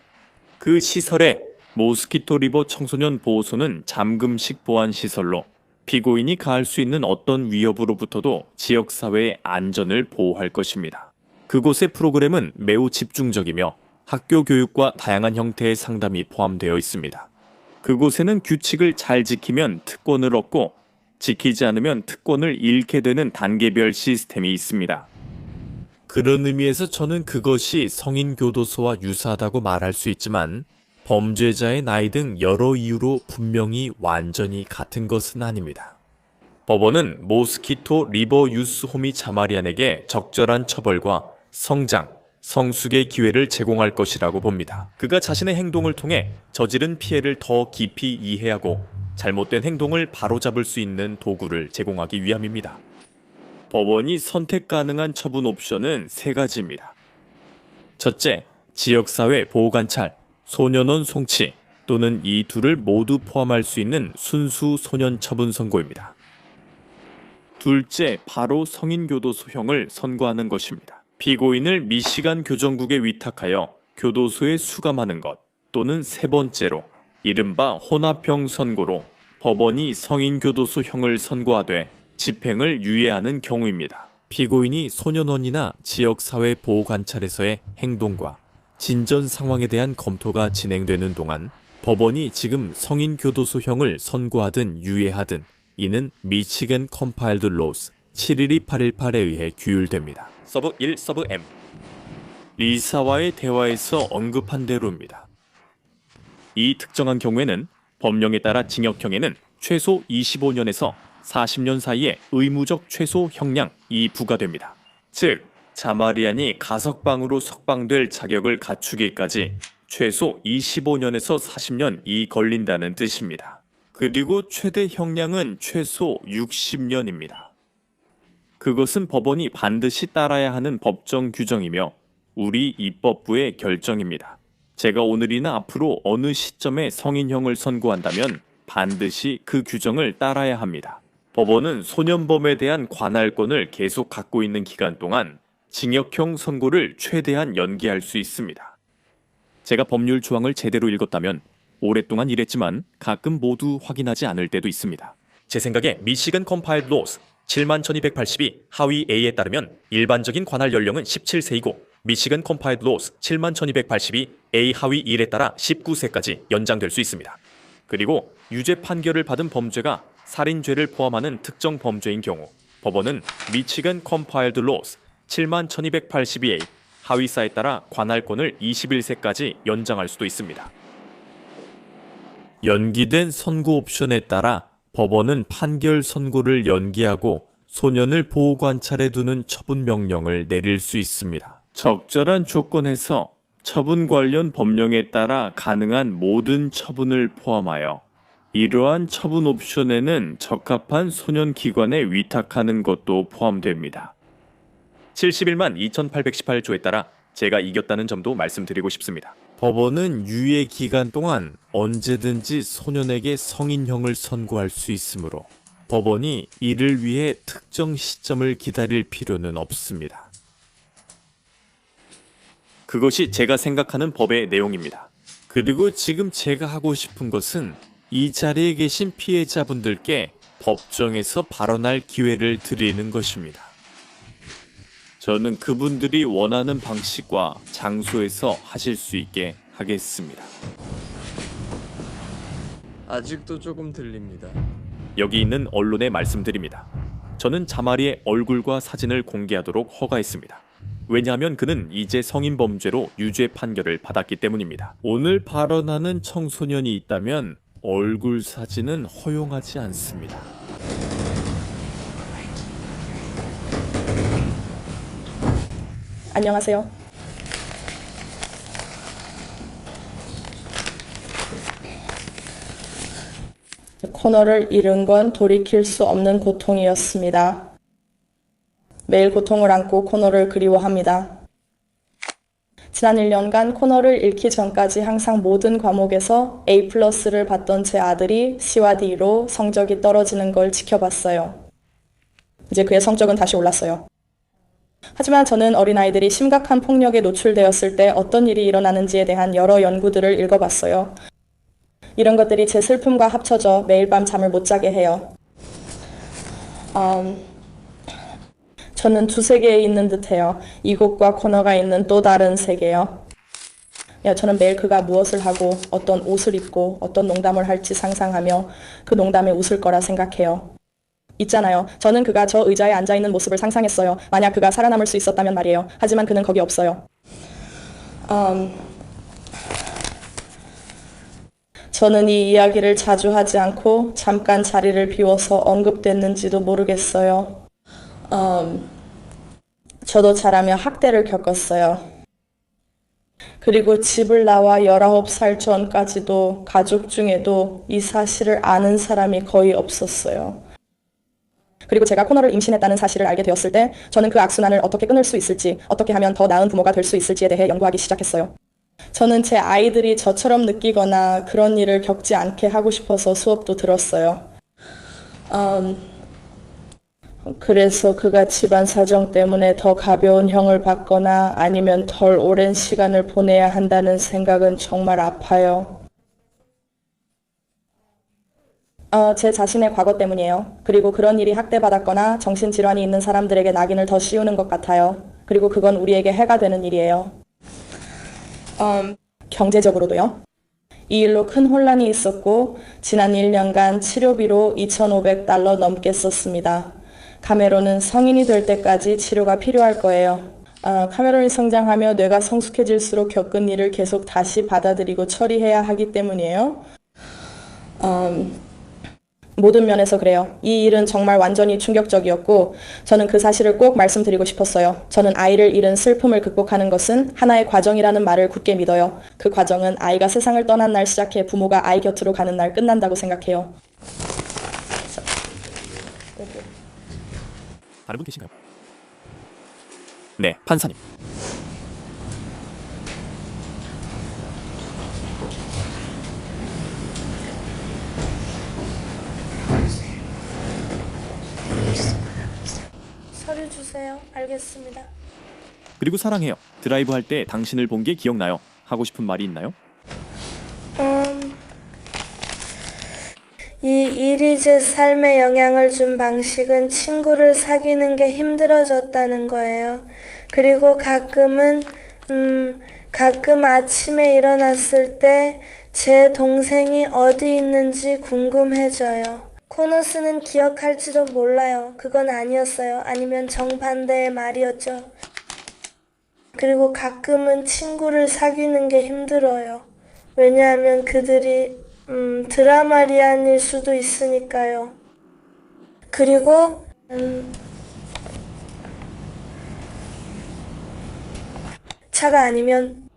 Speaker 4: 그 시설에 모스키토 리버 청소년 보호소는 잠금식 보안 시설로 피고인이 가할 수 있는 어떤 위협으로부터도 지역사회의 안전을 보호할 것입니다. 그곳의 프로그램은 매우 집중적이며 학교 교육과 다양한 형태의 상담이 포함되어 있습니다. 그곳에는 규칙을 잘 지키면 특권을 얻고 지키지 않으면 특권을 잃게 되는 단계별 시스템이 있습니다. 그런 의미에서 저는 그것이 성인교도소와 유사하다고 말할 수 있지만 범죄자의 나이 등 여러 이유로 분명히 완전히 같은 것은 아닙니다. 법원은 모스키토 리버 유스홈이 자마리안에게 적절한 처벌과 성장, 성숙의 기회를 제공할 것이라고 봅니다. 그가 자신의 행동을 통해 저지른 피해를 더 깊이 이해하고 잘못된 행동을 바로잡을 수 있는 도구를 제공하기 위함입니다. 법원이 선택 가능한 처분 옵션은 3가지입니다. 첫째, 지역사회 보호관찰, 소년원 송치 또는 이 둘을 모두 포함할 수 있는 순수 소년 처분 선고입니다. 둘째, 바로 성인교도소형을 선고하는 것입니다. 피고인을 미시간 교정국에 위탁하여 교도소에 수감하는 것 또는 세 번째로 이른바 혼합형 선고로 법원이 성인교도소형을 선고하되 집행을 유예하는 경우입니다. 피고인이 소년원이나 지역사회 보호관찰에서의 행동과 진전 상황에 대한 검토가 진행되는 동안 법원이 지금 성인교도소형을 선고하든 유예하든 이는 미치겐 컴파일드 로스 712818에 의해 규율됩니다. 서브 1 서브 M 리사와의 대화에서 언급한 대로입니다. 이 특정한 경우에는 법령에 따라 징역형에는 최소 25년에서 40년 사이에 의무적 최소 형량이 부과됩니다. 즉, 자마리안이 가석방으로 석방될 자격을 갖추기까지 최소 25년에서 40년이 걸린다는 뜻입니다. 그리고 최대 형량은 최소 60년입니다. 그것은 법원이 반드시 따라야 하는 법정 규정이며 우리 입법부의 결정입니다. 제가 오늘이나 앞으로 어느 시점에 성인형을 선고한다면 반드시 그 규정을 따라야 합니다. 법원은 소년범에 대한 관할권을 계속 갖고 있는 기간 동안 징역형 선고를 최대한 연기할 수 있습니다. 제가 법률 조항을 제대로 읽었다면 오랫동안 일했지만 가끔 모두 확인하지 않을 때도 있습니다. 제 생각에 미시간 컴파일드 로스 71,282 하위 A에 따르면 일반적인 관할 연령은 17세이고 미시간 컴파일드 로스 71,282 A 하위 1에 따라 19세까지 연장될 수 있습니다. 그리고 유죄 판결을 받은 범죄가 살인죄를 포함하는 특정 범죄인 경우 법원은 미치간 컴파일드 로스 71,282A 하위사에 따라 관할권을 21세까지 연장할 수도 있습니다. 연기된 선고 옵션에 따라 법원은 판결 선고를 연기하고 소년을 보호관찰에 두는 처분 명령을 내릴 수 있습니다. 적절한 조건에서 처분 관련 법령에 따라 가능한 모든 처분을 포함하여 이러한 처분 옵션에는 적합한 소년기관에 위탁하는 것도 포함됩니다. 71만 2818조에 따라 제가 이겼다는 점도 말씀드리고 싶습니다. 법원은 유예 기간 동안 언제든지 소년에게 성인형을 선고할 수 있으므로 법원이 이를 위해 특정 시점을 기다릴 필요는 없습니다. 그것이 제가 생각하는 법의 내용입니다. 그리고 지금 제가 하고 싶은 것은 이 자리에 계신 피해자분들께 법정에서 발언할 기회를 드리는 것입니다. 저는 그분들이 원하는 방식과 장소에서 하실 수 있게 하겠습니다.
Speaker 8: 아직도 조금 들립니다.
Speaker 4: 여기 있는 언론에 말씀드립니다. 저는 자마리의 얼굴과 사진을 공개하도록 허가했습니다. 왜냐하면 그는 이제 성인 범죄로 유죄 판결을 받았기 때문입니다. 오늘 발언하는 청소년이 있다면 얼굴 사진은 허용하지 않습니다.
Speaker 9: 안녕하세요. 코너를 잃은 건 돌이킬 수 없는 고통이었습니다. 매일 고통을 안고 코너를 그리워합니다. 지난 1년간 코너를 잃기 전까지 항상 모든 과목에서 A+를 받던 제 아들이 C와 D로 성적이 떨어지는 걸 지켜봤어요. 이제 그의 성적은 다시 올랐어요. 하지만 저는 어린아이들이 심각한 폭력에 노출되었을 때 어떤 일이 일어나는지에 대한 여러 연구들을 읽어봤어요. 이런 것들이 제 슬픔과 합쳐져 매일 밤 잠을 못 자게 해요. 저는 두 세계에 있는 듯해요. 이곳과 코너가 있는 또 다른 세계요. 저는 매일 그가 무엇을 하고 어떤 옷을 입고 어떤 농담을 할지 상상하며 그 농담에 웃을 거라 생각해요. 있잖아요. 저는 그가 저 의자에 앉아있는 모습을 상상했어요. 만약 그가 살아남을 수 있었다면 말이에요. 하지만 그는 거기 없어요. 저는 이 이야기를 자주 하지 않고 잠깐 자리를 비워서 언급됐는지도 모르겠어요. 저도 자라며 학대를 겪었어요. 그리고 집을 나와 19살 전까지도 가족 중에도 이 사실을 아는 사람이 거의 없었어요. 그리고 제가 코너를 임신했다는 사실을 알게 되었을 때 저는 그 악순환을 어떻게 끊을 수 있을지, 어떻게 하면 더 나은 부모가 될 수 있을지에 대해 연구하기 시작했어요. 저는 제 아이들이 저처럼 느끼거나 그런 일을 겪지 않게 하고 싶어서 수업도 들었어요. 그래서 그가 집안 사정 때문에 더 가벼운 형을 받거나 아니면 덜 오랜 시간을 보내야 한다는 생각은 정말 아파요. 제 자신의 과거 때문이에요. 그리고 그런 일이 학대받았거나 정신질환이 있는 사람들에게 낙인을 더 씌우는 것 같아요. 그리고 그건 우리에게 해가 되는 일이에요. 경제적으로도요. 이 일로 큰 혼란이 있었고 지난 1년간 치료비로 $2,500 넘게 썼습니다. 카메론은 성인이 될 때까지 치료가 필요할 거예요. 카메론이 성장하며 뇌가 성숙해질수록 겪은 일을 계속 다시 받아들이고 처리해야 하기 때문이에요. 모든 면에서 그래요. 이 일은 정말 완전히 충격적이었고 저는 그 사실을 꼭 말씀드리고 싶었어요. 저는 아이를 잃은 슬픔을 극복하는 것은 하나의 과정이라는 말을 굳게 믿어요. 그 과정은 아이가 세상을 떠난 날 시작해 부모가 아이 곁으로 가는 날 끝난다고 생각해요.
Speaker 4: 다른 분 계신가요? 네, 판사님.
Speaker 10: 서류 주세요. 알겠습니다.
Speaker 4: 그리고 사랑해요. 드라이브 할 때 당신을 본 게 기억나요. 하고 싶은 말이 있나요?
Speaker 10: 이 일이 제 삶에 영향을 준 방식은 친구를 사귀는 게 힘들어졌다는 거예요. 그리고 가끔 아침에 일어났을 때 제 동생이 어디 있는지 궁금해져요. 코너스는 기억할지도 몰라요. 그건 아니었어요. 아니면 정반대의 말이었죠. 그리고 가끔은 친구를 사귀는 게 힘들어요. 왜냐하면 그들이 드라마리안일 수도 있으니까요. 그리고 차가 아니면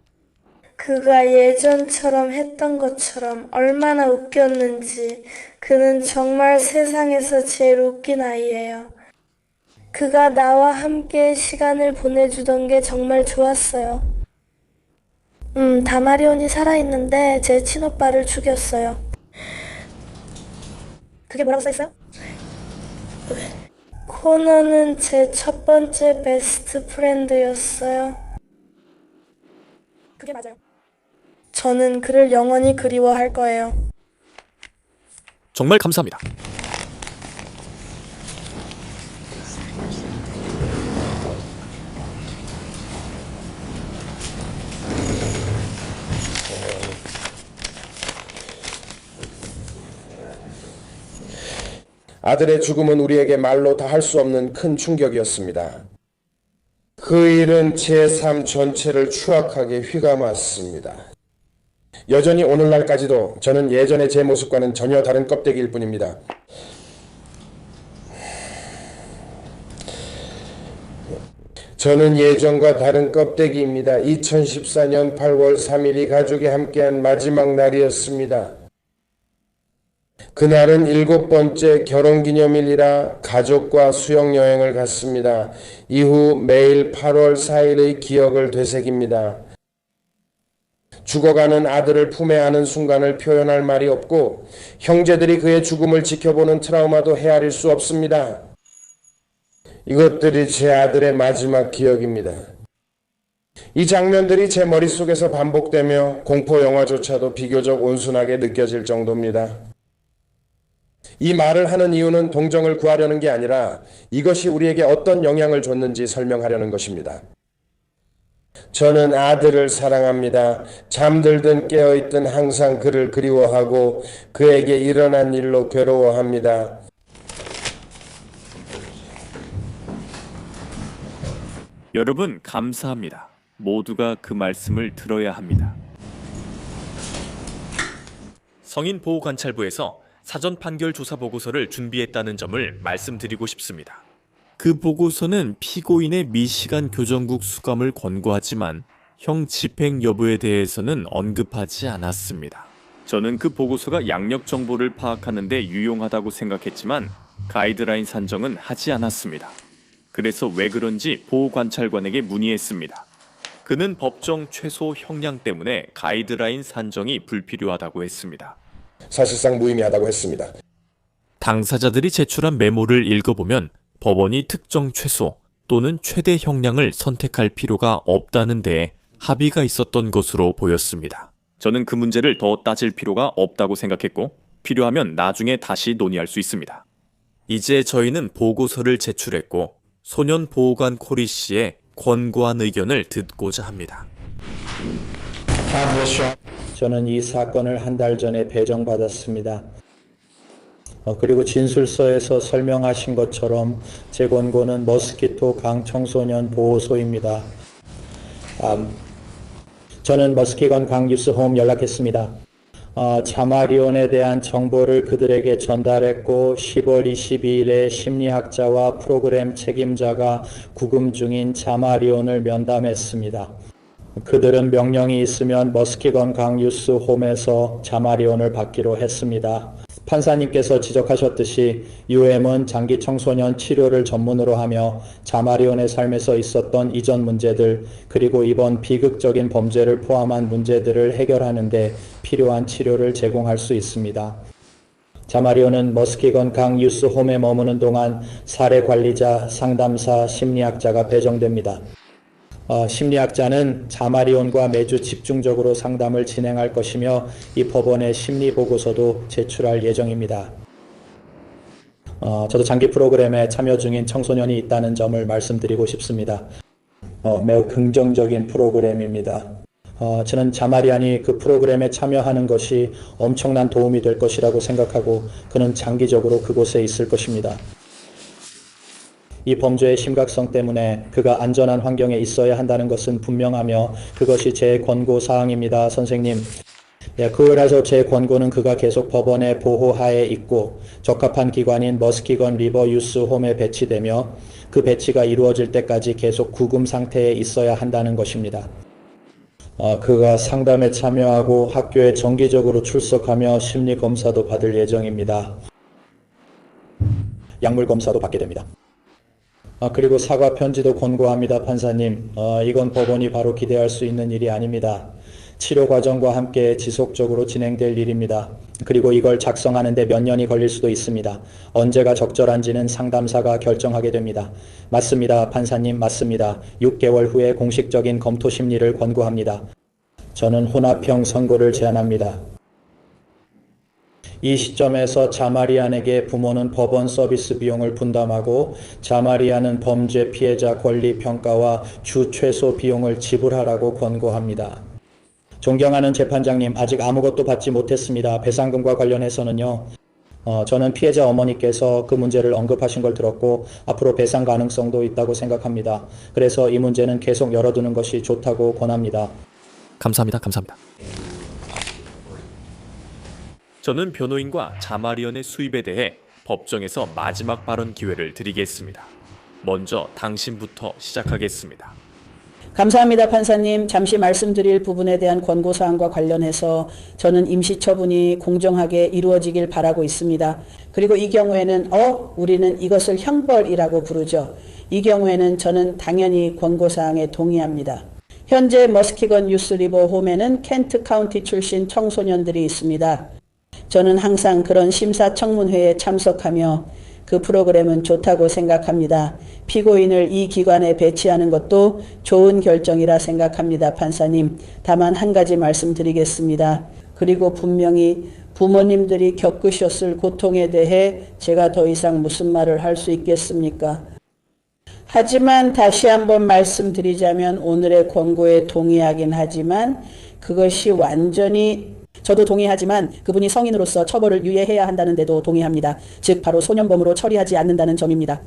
Speaker 10: 그가 예전처럼 했던 것처럼 얼마나 웃겼는지. 그는 정말 세상에서 제일 웃긴 아이예요. 그가 나와 함께 시간을 보내주던 게 정말 좋았어요. 다마리온이 살아있는데 제 친오빠를 죽였어요. 그게 뭐라고 써있어요? 코너는 제 첫 번째 베스트 프렌드였어요.
Speaker 9: 그게 맞아요.
Speaker 10: 저는 그를 영원히 그리워할 거예요.
Speaker 4: 정말 감사합니다.
Speaker 11: 아들의 죽음은 우리에게 말로 다 할 수 없는 큰 충격이었습니다. 그 일은 제 삶 전체를 추악하게 휘감았습니다. 여전히 오늘날까지도 저는 예전의 제 모습과는 전혀 다른 껍데기일 뿐입니다. 저는 예전과 다른 껍데기입니다. 2014년 8월 3일이 가족이 함께한 마지막 날이었습니다. 그날은 7번째 결혼기념일이라 가족과 수영여행을 갔습니다. 이후 매일 8월 4일의 기억을 되새깁니다. 죽어가는 아들을 품에 안은 순간을 표현할 말이 없고 형제들이 그의 죽음을 지켜보는 트라우마도 헤아릴 수 없습니다. 이것들이 제 아들의 마지막 기억입니다. 이 장면들이 제 머릿속에서 반복되며 공포 영화조차도 비교적 온순하게 느껴질 정도입니다. 이 말을 하는 이유는 동정을 구하려는 게 아니라 이것이 우리에게 어떤 영향을 줬는지 설명하려는 것입니다. 저는 아들을 사랑합니다. 잠들든 깨어있든 항상 그를 그리워하고 그에게 일어난 일로 괴로워합니다.
Speaker 4: 여러분 감사합니다. 모두가 그 말씀을 들어야 합니다. 성인보호관찰부에서 사전 판결 조사 보고서를 준비했다는 점을 말씀드리고 싶습니다. 그 보고서는 피고인의 미시간 교정국 수감을 권고하지만 형 집행 여부에 대해서는 언급하지 않았습니다. 저는 그 보고서가 양력 정보를 파악하는 데 유용하다고 생각했지만 가이드라인 산정은 하지 않았습니다. 그래서 왜 그런지 보호관찰관에게 문의했습니다. 그는 법정 최소 형량 때문에 가이드라인 산정이 불필요하다고 했습니다.
Speaker 11: 사실상 무의미하다고 했습니다.
Speaker 4: 당사자들이 제출한 메모를 읽어보면 법원이 특정 최소 또는 최대 형량을 선택할 필요가 없다는 데 합의가 있었던 것으로 보였습니다. 저는 그 문제를 더 따질 필요가 없다고 생각했고 필요하면 나중에 다시 논의할 수 있습니다. 이제 저희는 보고서를 제출했고 소년보호관 코리 씨의 권고한 의견을 듣고자 합니다.
Speaker 6: 저는 이 사건을 한 달 전에 배정받았습니다. 그리고 진술서에서 설명하신 것처럼 제 권고는 머스키토 강 청소년 보호소입니다. 저는 머스키건 강 유스홈 연락했습니다. 자마리온에 대한 정보를 그들에게 전달했고 10월 22일에 심리학자와 프로그램 책임자가 구금 중인 자마리온을 면담했습니다. 그들은 명령이 있으면 머스키건 강 유스홈에서 자마리온을 받기로 했습니다. 판사님께서 지적하셨듯이 UM은 장기 청소년 치료를 전문으로 하며 자마리온의 삶에서 있었던 이전 문제들 그리고 이번 비극적인 범죄를 포함한 문제들을 해결하는 데 필요한 치료를 제공할 수 있습니다. 자마리온은 머스키건 강 유스홈에 머무는 동안 사례 관리자, 상담사, 심리학자가 배정됩니다. 심리학자는 자마리온과 매주 집중적으로 상담을 진행할 것이며 이 법원의 심리보고서도 제출할 예정입니다. 저도 장기 프로그램에 참여 중인 청소년이 있다는 점을 말씀드리고 싶습니다. 매우 긍정적인 프로그램입니다. 저는 자마리안이 그 프로그램에 참여하는 것이 엄청난 도움이 될 것이라고 생각하고 그는 장기적으로 그곳에 있을 것입니다. 이 범죄의 심각성 때문에 그가 안전한 환경에 있어야 한다는 것은 분명하며 그것이 제 권고 사항입니다, 선생님. 그래서 제 권고는 그가 계속 법원의 보호하에 있고 적합한 기관인 머스키건 리버 유스 홈에 배치되며 그 배치가 이루어질 때까지 계속 구금 상태에 있어야 한다는 것입니다. 그가 상담에 참여하고 학교에 정기적으로 출석하며 심리 검사도 받을 예정입니다. 약물 검사도 받게 됩니다. 그리고 사과 편지도 권고합니다, 판사님. 이건 법원이 바로 기대할 수 있는 일이 아닙니다. 치료 과정과 함께 지속적으로 진행될 일입니다. 그리고 이걸 작성하는데 몇 년이 걸릴 수도 있습니다. 언제가 적절한지는 상담사가 결정하게 됩니다. 맞습니다, 판사님, 맞습니다. 6개월 후에 공식적인 검토 심리를 권고합니다. 저는 혼합형 선고를 제안합니다. 이 시점에서 자마리안에게 부모는 법원 서비스 비용을 분담하고 자마리안은 범죄 피해자 권리 평가와 주 최소 비용을 지불하라고 권고합니다. 존경하는 재판장님, 아직 아무것도 받지 못했습니다. 배상금과 관련해서는요. 저는 피해자 어머니께서 그 문제를 언급하신 걸 들었고 앞으로 배상 가능성도 있다고 생각합니다. 그래서 이 문제는 계속 열어두는 것이 좋다고 권합니다.
Speaker 4: 감사합니다. 저는 변호인과 자마리언의 수입에 대해 법정에서 마지막 발언 기회를 드리겠습니다. 먼저 당신부터 시작하겠습니다.
Speaker 5: 감사합니다, 판사님. 잠시 말씀드릴 부분에 대한 권고사항과 관련해서 저는 임시처분이 공정하게 이루어지길 바라고 있습니다. 그리고 이 경우에는 우리는 이것을 형벌이라고 부르죠. 이 경우에는 저는 당연히 권고사항에 동의합니다. 현재 머스키건 유스리버 홈에는 켄트 카운티 출신 청소년들이 있습니다. 저는 항상 그런 심사청문회에 참석하며 그 프로그램은 좋다고 생각합니다. 피고인을 이 기관에 배치하는 것도 좋은 결정이라 생각합니다, 판사님. 다만 한 가지 말씀드리겠습니다. 그리고 분명히 부모님들이 겪으셨을 고통에 대해 제가 더 이상 무슨 말을 할 수 있겠습니까? 하지만 다시 한번 말씀드리자면 오늘의 권고에 동의하긴 하지만 그것이 완전히 저도 동의하지만 그분이 성인으로서 처벌을 유예해야 한다는 데도 동의합니다. 즉 바로 소년범으로 처리하지 않는다는 점입니다.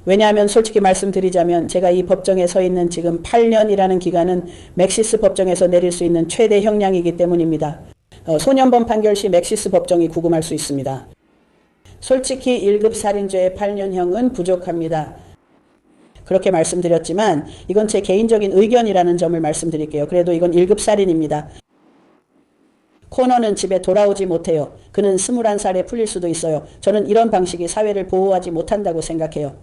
Speaker 5: 왜냐하면 솔직히 말씀드리자면 제가 이 법정에 서 있는 지금 8년이라는 기간은 맥시스 법정에서 내릴 수 있는 최대 형량이기 때문입니다. 소년범 판결 시 맥시스 법정이 구금할 수 있습니다. 솔직히 1급 살인죄의 8년형은 부족합니다. 그렇게 말씀드렸지만 이건 제 개인적인 의견이라는 점을 말씀드릴게요. 그래도 이건 1급 살인입니다. 코너는 집에 돌아오지 못해요. 그는 21살에 풀릴 수도 있어요. 저는 이런 방식이 사회를 보호하지 못한다고 생각해요.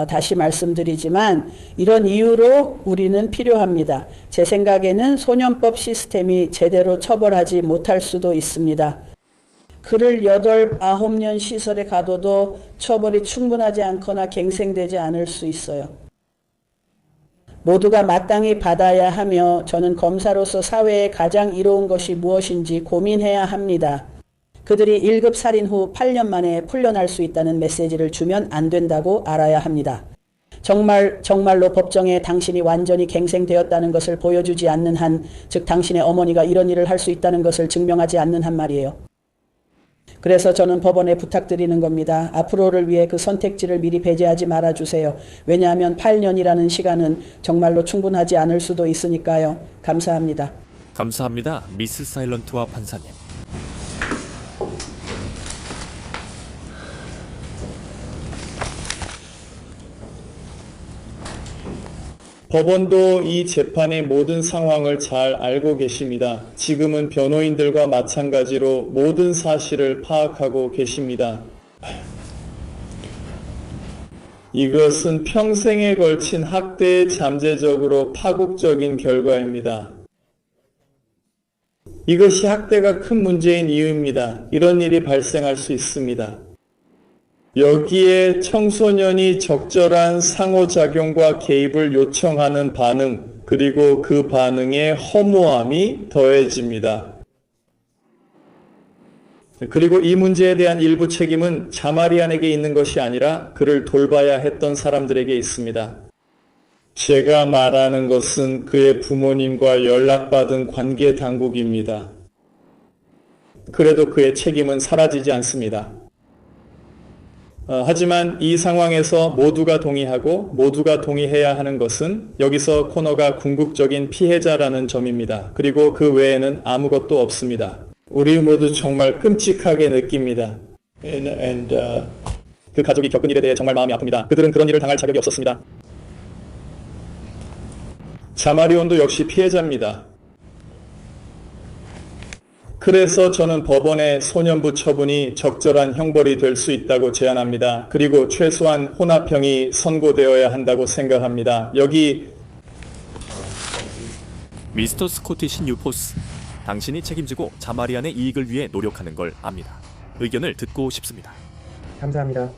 Speaker 5: 다시 말씀드리지만 이런 이유로 우리는 필요합니다. 제 생각에는 소년법 시스템이 제대로 처벌하지 못할 수도 있습니다. 그를 8, 9년 시설에 가둬도 처벌이 충분하지 않거나 갱생되지 않을 수 있어요. 모두가 마땅히 받아야 하며 저는 검사로서 사회에 가장 이로운 것이 무엇인지 고민해야 합니다. 그들이 1급 살인 후 8년 만에 풀려날 수 있다는 메시지를 주면 안 된다고 알아야 합니다. 정말로 법정에 당신이 완전히 갱생되었다는 것을 보여주지 않는 한, 즉 당신의 어머니가 이런 일을 할 수 있다는 것을 증명하지 않는 한 말이에요. 그래서 저는 법원에 부탁드리는 겁니다. 앞으로를 위해 그 선택지를 미리 배제하지 말아주세요. 왜냐하면 8년이라는 시간은 정말로 충분하지 않을 수도 있으니까요. 감사합니다.
Speaker 4: 감사합니다. 미스 사일런트와 판사님.
Speaker 6: 법원도 이 재판의 모든 상황을 잘 알고 계십니다. 지금은 변호인들과 마찬가지로 모든 사실을 파악하고 계십니다. 이것은 평생에 걸친 학대의 잠재적으로 파국적인 결과입니다. 이것이 학대가 큰 문제인 이유입니다. 이런 일이 발생할 수 있습니다. 여기에 청소년이 적절한 상호작용과 개입을 요청하는 반응, 그리고 그 반응의 허무함이 더해집니다. 그리고 이 문제에 대한 일부 책임은 자마리안에게 있는 것이 아니라 그를 돌봐야 했던 사람들에게 있습니다. 제가 말하는 것은 그의 부모님과 연락받은 관계 당국입니다. 그래도 그의 책임은 사라지지 않습니다. 하지만 이 상황에서 모두가 동의하고 모두가 동의해야 하는 것은 여기서 코너가 궁극적인 피해자라는 점입니다. 그리고 그 외에는 아무것도 없습니다. 우리 모두 정말 끔찍하게 느낍니다. 그 가족이 겪은 일에 대해 정말 마음이 아픕니다. 그들은 그런 일을 당할 자격이 없었습니다. 자마리온도 역시 피해자입니다. 그래서 저는 법원의 소년부 처분이 적절한 형벌이 될 수 있다고 제안합니다. 그리고 최소한 혼합형이 선고되어야 한다고 생각합니다. 여기
Speaker 4: 미스터 스코티시 뉴포스, 당신이 책임지고 자마리안의 이익을 위해 노력하는 걸 압니다. 의견을 듣고 싶습니다.
Speaker 1: 감사합니다.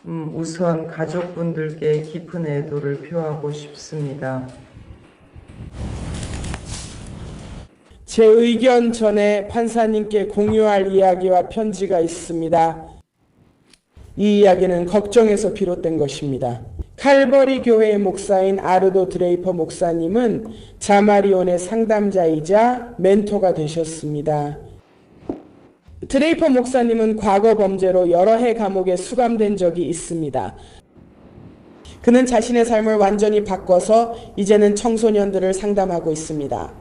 Speaker 12: 우선 가족분들께 깊은 애도를 표하고 싶습니다.
Speaker 5: 제 의견 전에 판사님께 공유할 이야기와 편지가 있습니다. 이 이야기는 걱정에서 비롯된 것입니다. 칼버리 교회의 목사인 아르도 드레이퍼 목사님은 자마리온의 상담자이자 멘토가 되셨습니다. 드레이퍼 목사님은 과거 범죄로 여러 해 감옥에 수감된 적이 있습니다. 그는 자신의 삶을 완전히 바꿔서 이제는 청소년들을 상담하고 있습니다.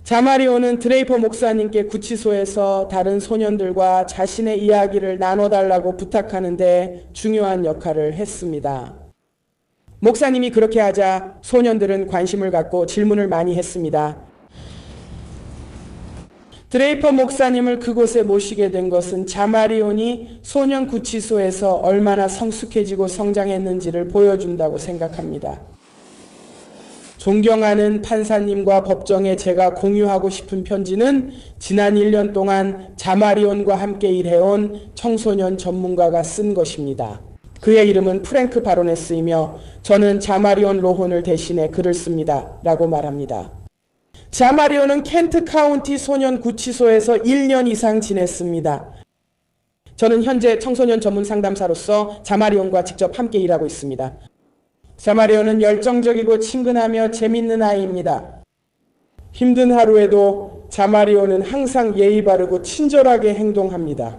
Speaker 5: 자마리온은 드레이퍼 목사님께 구치소에서 다른 소년들과 자신의 이야기를 나눠달라고 부탁하는데 중요한 역할을 했습니다. 목사님이 그렇게 하자 소년들은 관심을 갖고 질문을 많이 했습니다. 드레이퍼 목사님을 그곳에 모시게 된 것은 자마리온이 소년 구치소에서 얼마나 성숙해지고 성장했는지를 보여준다고 생각합니다. 존경하는 판사님과 법정에 제가 공유하고 싶은 편지는 지난 1년 동안 자마리온과 함께 일해온 청소년 전문가가 쓴 것입니다. 그의 이름은 프랭크 바로네스이며 저는 자마리온 로혼을 대신해 글을 씁니다. 라고 말합니다. 자마리온은 켄트 카운티 소년 구치소에서 1년 이상 지냈습니다. 저는 현재 청소년 전문 상담사로서 자마리온과 직접 함께 일하고 있습니다. 자마리온은 열정적이고 친근하며 재밌는 아이입니다. 힘든 하루에도 자마리온은 항상 예의 바르고 친절하게 행동합니다.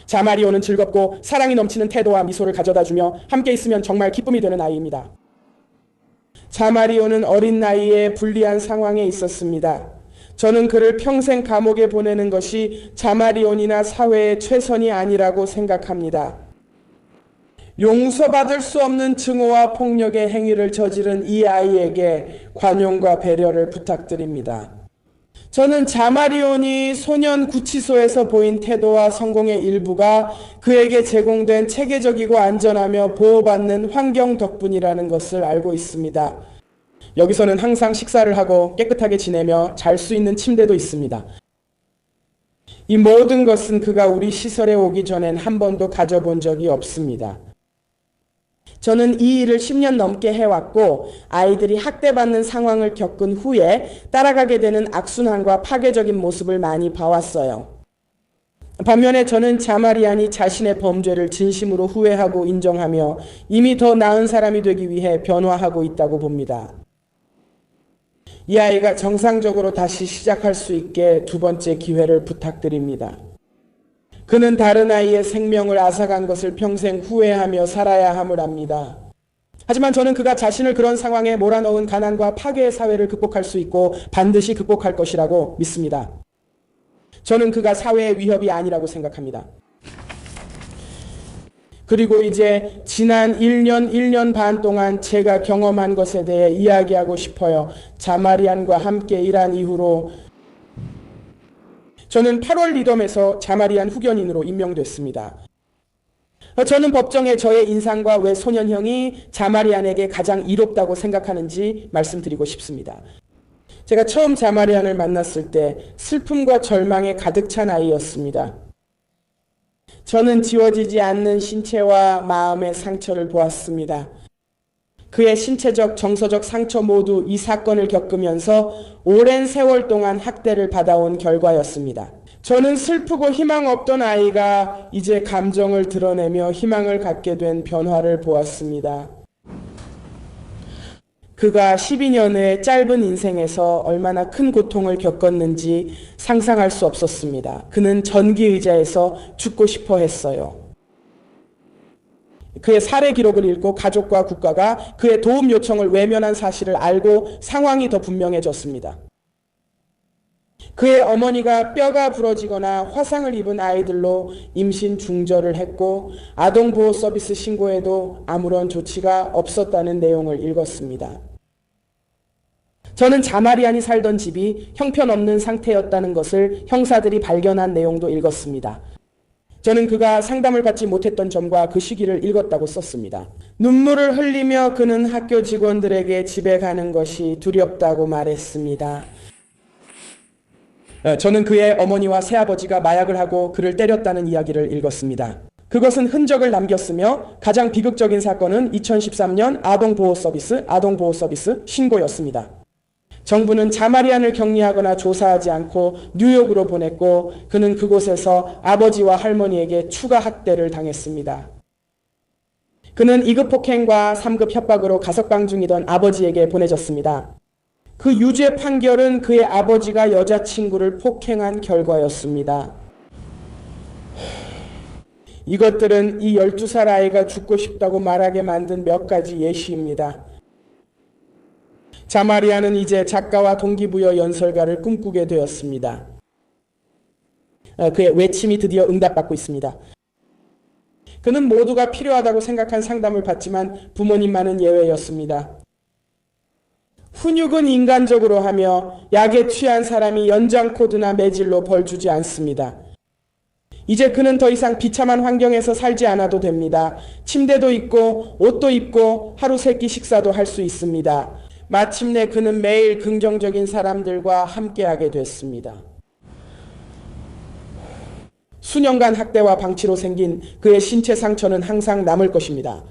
Speaker 5: 자마리온은 즐겁고 사랑이 넘치는 태도와 미소를 가져다주며 함께 있으면 정말 기쁨이 되는 아이입니다. 자마리온은 어린 나이에 불리한 상황에 있었습니다. 저는 그를 평생 감옥에 보내는 것이 자마리온이나 사회의 최선이 아니라고 생각합니다. 용서받을 수 없는 증오와 폭력의 행위를 저지른 이 아이에게 관용과 배려를 부탁드립니다. 저는 자마리온이 소년 구치소에서 보인 태도와 성공의 일부가 그에게 제공된 체계적이고 안전하며 보호받는 환경 덕분이라는 것을 알고 있습니다. 여기서는 항상 식사를 하고 깨끗하게 지내며 잘 수 있는 침대도 있습니다. 이 모든 것은 그가 우리 시설에 오기 전엔 한 번도 가져본 적이 없습니다. 저는 이 일을 10년 넘게 해왔고 아이들이 학대받는 상황을 겪은 후에 따라가게 되는 악순환과 파괴적인 모습을 많이 봐왔어요. 반면에 저는 자마리안이 자신의 범죄를 진심으로 후회하고 인정하며 이미 더 나은 사람이 되기 위해 변화하고 있다고 봅니다. 이 아이가 정상적으로 다시 시작할 수 있게 두 번째 기회를 부탁드립니다. 그는 다른 아이의 생명을 앗아간 것을 평생 후회하며 살아야 함을 압니다. 하지만 저는 그가 자신을 그런 상황에 몰아넣은 가난과 파괴의 사회를 극복할 수 있고 반드시 극복할 것이라고 믿습니다. 저는 그가 사회의 위협이 아니라고 생각합니다. 그리고 이제 지난 1년 반 동안 제가 경험한 것에 대해 이야기하고 싶어요. 자마리안과 함께 일한 이후로 저는 8월 리덤에서 자마리안 후견인으로 임명됐습니다. 저는 법정에 저의 인상과 왜 소년형이 자마리안에게 가장 이롭다고 생각하는지 말씀드리고 싶습니다. 제가 처음 자마리안을 만났을 때 슬픔과 절망에 가득 찬 아이였습니다. 저는 지워지지 않는 신체와 마음의 상처를 보았습니다. 그의 신체적, 정서적 상처 모두 이 사건을 겪으면서 오랜 세월 동안 학대를 받아온 결과였습니다. 저는 슬프고 희망 없던 아이가 이제 감정을 드러내며 희망을 갖게 된 변화를 보았습니다. 그가 12년의 짧은 인생에서 얼마나 큰 고통을 겪었는지 상상할 수 없었습니다. 그는 전기의자에서 죽고 싶어 했어요. 그의 살해 기록을 읽고 가족과 국가가 그의 도움 요청을 외면한 사실을 알고 상황이 더 분명해졌습니다. 그의 어머니가 뼈가 부러지거나 화상을 입은 아이들로 임신 중절을 했고 아동보호 서비스 신고에도 아무런 조치가 없었다는 내용을 읽었습니다. 저는 자마리안이 살던 집이 형편없는 상태였다는 것을 형사들이 발견한 내용도 읽었습니다. 저는 그가 상담을 받지 못했던 점과 그 시기를 읽었다고 썼습니다. 눈물을 흘리며 그는 학교 직원들에게 집에 가는 것이 두렵다고 말했습니다. 저는 그의 어머니와 새아버지가 마약을 하고 그를 때렸다는 이야기를 읽었습니다.
Speaker 13: 그것은 흔적을 남겼으며 가장 비극적인 사건은 2013년 아동보호서비스 신고였습니다. 정부는 자마리안을 격리하거나 조사하지 않고 뉴욕으로 보냈고 그는 그곳에서 아버지와 할머니에게 추가 학대를 당했습니다. 그는 2급 폭행과 3급 협박으로 가석방 중이던 아버지에게 보내졌습니다. 그 유죄 판결은 그의 아버지가 여자친구를 폭행한 결과였습니다. 이것들은 이 12살 아이가 죽고 싶다고 말하게 만든 몇 가지 예시입니다. 자마리아는 이제 작가와 동기부여 연설가를 꿈꾸게 되었습니다. 그의 외침이 드디어 응답받고 있습니다. 그는 모두가 필요하다고 생각한 상담을 받지만 부모님만은 예외였습니다. 훈육은 인간적으로 하며 약에 취한 사람이 연장 코드나 매질로 벌 주지 않습니다. 이제 그는 더 이상 비참한 환경에서 살지 않아도 됩니다. 침대도 있고 옷도 입고 하루 세 끼 식사도 할 수 있습니다. 마침내 그는 매일 긍정적인 사람들과 함께하게 됐습니다. 수년간 학대와 방치로 생긴 그의 신체 상처는 항상 남을 것입니다.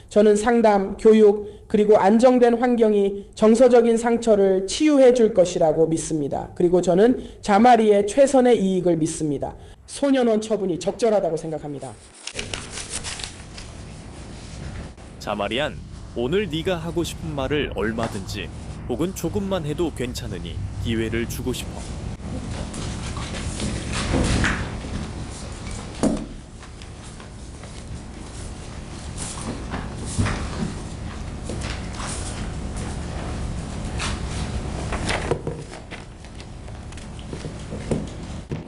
Speaker 13: 저는 상담, 교육, 그리고 안정된 환경이 정서적인 상처를 치유해 줄 것이라고 믿습니다. 그리고 저는 자마리의 최선의 이익을 믿습니다. 소년원 처분이 적절하다고 생각합니다.
Speaker 4: 자마리안, 오늘 네가 하고 싶은 말을 얼마든지 혹은 조금만 해도 괜찮으니 기회를 주고 싶어.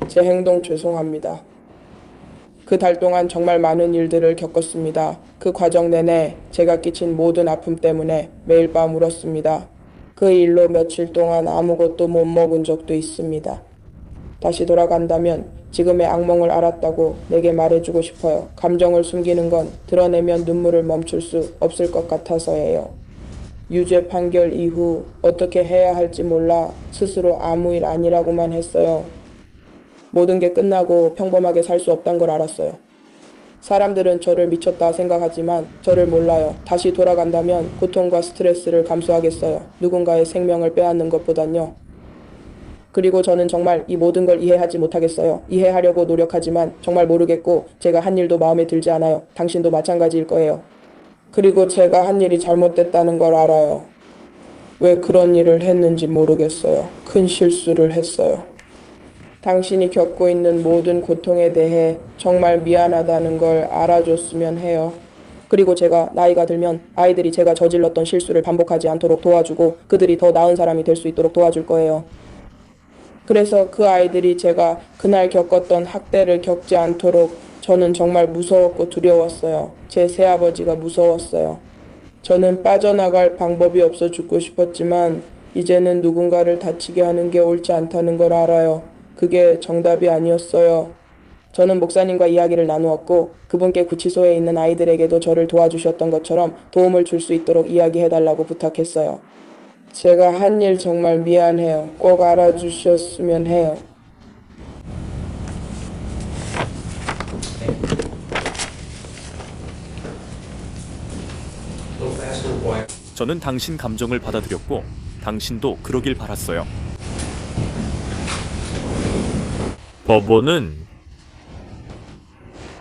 Speaker 9: 제 행동 죄송합니다. 그 달 동안 정말 많은 일들을 겪었습니다. 그 과정 내내 제가 끼친 모든 아픔 때문에 매일 밤 울었습니다. 그 일로 며칠 동안 아무것도 못 먹은 적도 있습니다. 다시 돌아간다면 지금의 악몽을 알았다고 내게 말해주고 싶어요. 감정을 숨기는 건 드러내면 눈물을 멈출 수 없을 것 같아서예요. 유죄 판결 이후 어떻게 해야 할지 몰라 스스로 아무 일 아니라고만 했어요. 모든 게 끝나고 평범하게 살 수 없단 걸 알았어요. 사람들은 저를 미쳤다 생각하지만 저를 몰라요. 다시 돌아간다면 고통과 스트레스를 감수하겠어요. 누군가의 생명을 빼앗는 것보단요. 그리고 저는 정말 이 모든 걸 이해하지 못하겠어요. 이해하려고 노력하지만 정말 모르겠고 제가 한 일도 마음에 들지 않아요. 당신도 마찬가지일 거예요. 그리고 제가 한 일이 잘못됐다는 걸 알아요. 왜 그런 일을 했는지 모르겠어요. 큰 실수를 했어요. 당신이 겪고 있는 모든 고통에 대해 정말 미안하다는 걸 알아줬으면 해요. 그리고 제가 나이가 들면 아이들이 제가 저질렀던 실수를 반복하지 않도록 도와주고 그들이 더 나은 사람이 될 수 있도록 도와줄 거예요. 그래서 그 아이들이 제가 그날 겪었던 학대를 겪지 않도록 저는 정말 무서웠고 두려웠어요. 제 새아버지가 무서웠어요. 저는 빠져나갈 방법이 없어 죽고 싶었지만 이제는 누군가를 다치게 하는 게 옳지 않다는 걸 알아요. 그게 정답이 아니었어요. 저는 목사님과 이야기를 나누었고 그분께 구치소에 있는 아이들에게도 저를 도와주셨던 것처럼 도움을 줄 수 있도록 이야기해달라고 부탁했어요. 제가 한 일 정말 미안해요. 꼭 알아주셨으면 해요.
Speaker 4: 저는 당신 감정을 받아들였고 당신도 그러길 바랐어요. 법원은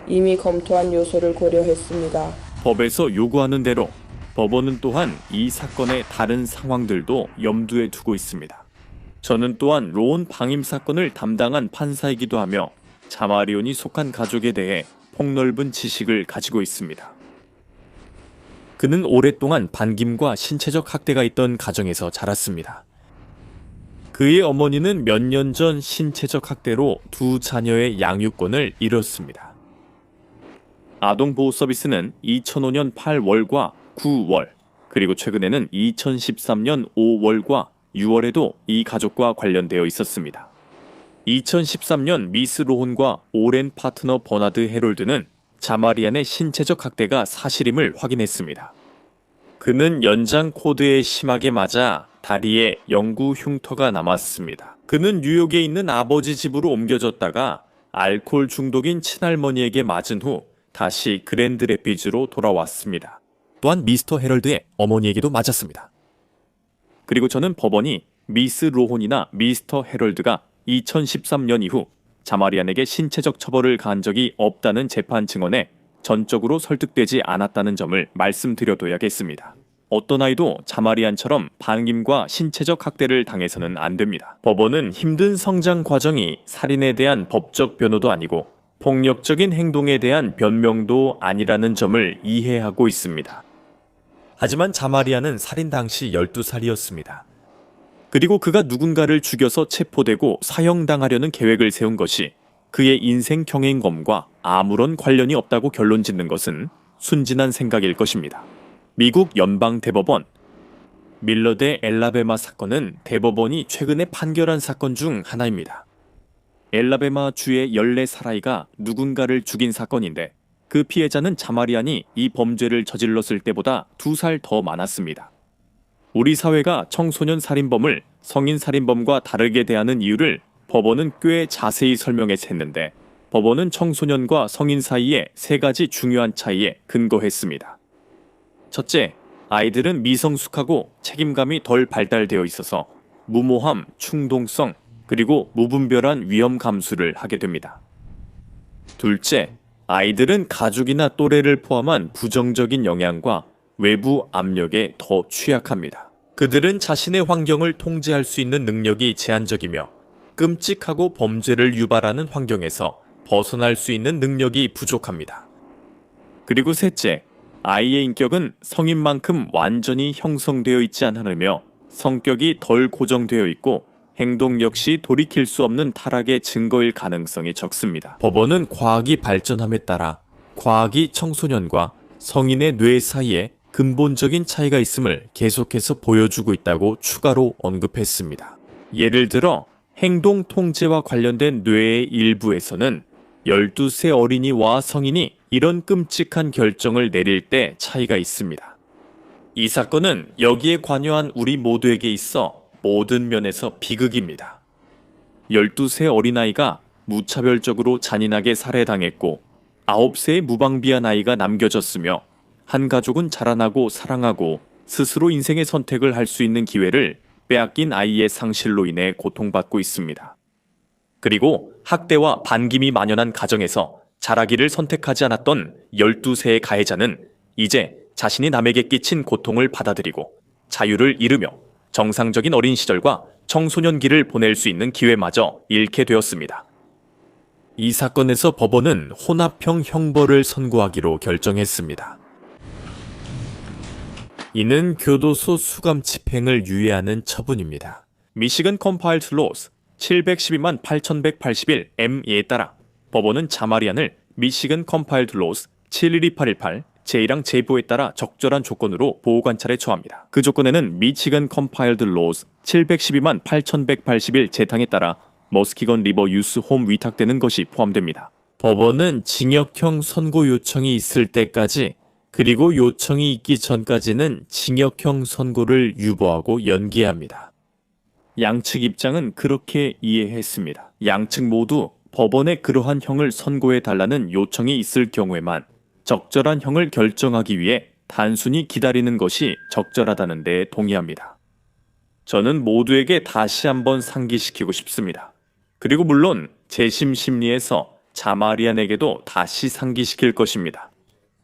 Speaker 9: 이미 검토한 요소를 고려했습니다.
Speaker 4: 법에서 요구하는 대로 법원은 또한 이 사건의 다른 상황들도 염두에 두고 있습니다. 저는 또한 로온 방임 사건을 담당한 판사이기도 하며 자마리온이 속한 가족에 대해 폭넓은 지식을 가지고 있습니다. 그는 오랫동안 반김과 신체적 학대가 있던 가정에서 자랐습니다. 그의 어머니는 몇 년 전 신체적 학대로 두 자녀의 양육권을 잃었습니다. 아동보호서비스는 2005년 8월과 9월, 그리고 최근에는 2013년 5월과 6월에도 이 가족과 관련되어 있었습니다. 2013년 미스 로혼과 오랜 파트너 버나드 헤롤드는 자마리안의 신체적 학대가 사실임을 확인했습니다. 그는 연장 코드에 심하게 맞아 다리에 영구 흉터가 남았습니다. 그는 뉴욕에 있는 아버지 집으로 옮겨졌다가 알코올 중독인 친할머니에게 맞은 후 다시 그랜드 래피즈로 돌아왔습니다. 또한 미스터 헤럴드의 어머니에게도 맞았습니다. 그리고 저는 법원이 미스 로혼이나 미스터 헤럴드가 2013년 이후 자마리안에게 신체적 처벌을 가한 적이 없다는 재판 증언에 전적으로 설득되지 않았다는 점을 말씀드려둬야겠습니다. 어떤 아이도 자마리안처럼 반김과 신체적 학대를 당해서는 안 됩니다. 법원은 힘든 성장 과정이 살인에 대한 법적 변호도 아니고 폭력적인 행동에 대한 변명도 아니라는 점을 이해하고 있습니다. 하지만 자마리안은 살인 당시 12살이었습니다. 그리고 그가 누군가를 죽여서 체포되고 사형당하려는 계획을 세운 것이 그의 인생 경행검과 아무런 관련이 없다고 결론짓는 것은 순진한 생각일 것입니다. 미국 연방대법원 밀러 대 엘라베마 사건은 대법원이 최근에 판결한 사건 중 하나입니다. 엘라베마 주의 14살아이가 누군가를 죽인 사건인데 그 피해자는 자마리안이 이 범죄를 저질렀을 때보다 2살 더 많았습니다. 우리 사회가 청소년 살인범을 성인 살인범과 다르게 대하는 이유를 법원은 꽤 자세히 설명해서 했는데 법원은 청소년과 성인 사이의 3가지 중요한 차이에 근거했습니다. 첫째, 아이들은 미성숙하고 책임감이 덜 발달되어 있어서 무모함, 충동성, 그리고 무분별한 위험 감수를 하게 됩니다. 둘째, 아이들은 가족이나 또래를 포함한 부정적인 영향과 외부 압력에 더 취약합니다. 그들은 자신의 환경을 통제할 수 있는 능력이 제한적이며 끔찍하고 범죄를 유발하는 환경에서 벗어날 수 있는 능력이 부족합니다. 그리고 셋째, 아이의 인격은 성인만큼 완전히 형성되어 있지 않으며 성격이 덜 고정되어 있고 행동 역시 돌이킬 수 없는 타락의 증거일 가능성이 적습니다. 법원은 과학이 발전함에 따라 과학이 청소년과 성인의 뇌 사이에 근본적인 차이가 있음을 계속해서 보여주고 있다고 추가로 언급했습니다. 예를 들어 행동 통제와 관련된 뇌의 일부에서는 12세 어린이와 성인이 이런 끔찍한 결정을 내릴 때 차이가 있습니다. 이 사건은 여기에 관여한 우리 모두에게 있어 모든 면에서 비극입니다. 12세 어린아이가 무차별적으로 잔인하게 살해당했고 9세의 무방비한 아이가 남겨졌으며 한 가족은 자라나고 사랑하고 스스로 인생의 선택을 할 수 있는 기회를 빼앗긴 아이의 상실로 인해 고통받고 있습니다. 그리고 학대와 반김이 만연한 가정에서 자라기를 선택하지 않았던 12세의 가해자는 이제 자신이 남에게 끼친 고통을 받아들이고 자유를 잃으며 정상적인 어린 시절과 청소년기를 보낼 수 있는 기회마저 잃게 되었습니다. 이 사건에서 법원은 혼합형 형벌을 선고하기로 결정했습니다. 이는 교도소 수감 집행을 유예하는 처분입니다. 미시건 컴파일드 로스 712만 8181 M에 따라 법원은 자마리안을 미시건 컴파일드 로스 712818 제1항 제5에 따라 적절한 조건으로 보호관찰에 처합니다. 그 조건에는 미치건 컴파일드 로스 712만 8181 제탕에 따라 머스키건 리버 유스 홈 위탁되는 것이 포함됩니다. 법원은 징역형 선고 요청이 있을 때까지 그리고 요청이 있기 전까지는 징역형 선고를 유보하고 연기합니다. 양측 입장은 그렇게 이해했습니다. 양측 모두 법원에 그러한 형을 선고해달라는 요청이 있을 경우에만 적절한 형을 결정하기 위해 단순히 기다리는 것이 적절하다는 데 동의합니다. 저는 모두에게 다시 한번 상기시키고 싶습니다. 그리고 물론 재심 심리에서 자마리안에게도 다시 상기시킬 것입니다.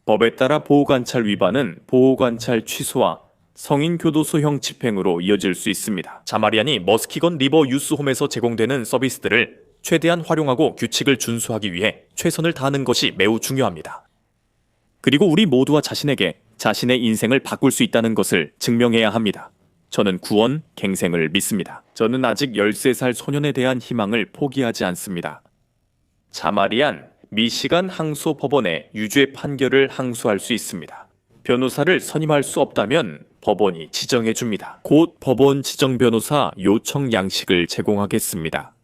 Speaker 4: 법에 따라 보호관찰 위반은 보호관찰 취소와 성인교도소형 집행으로 이어질 수 있습니다. 자마리안이 머스키건 리버 유스홈에서 제공되는 서비스들을 최대한 활용하고 규칙을 준수하기 위해 최선을 다하는 것이 매우 중요합니다. 그리고 우리 모두와 자신에게 자신의 인생을 바꿀 수 있다는 것을 증명해야 합니다. 저는 구원, 갱생을 믿습니다. 저는 아직 13살 소년에 대한 희망을 포기하지 않습니다. 자마리안, 미시간 항소법원에 유죄 판결을 항소할 수 있습니다. 변호사를 선임할 수 없다면 법원이 지정해 줍니다. 곧 법원 지정 변호사 요청 양식을 제공하겠습니다.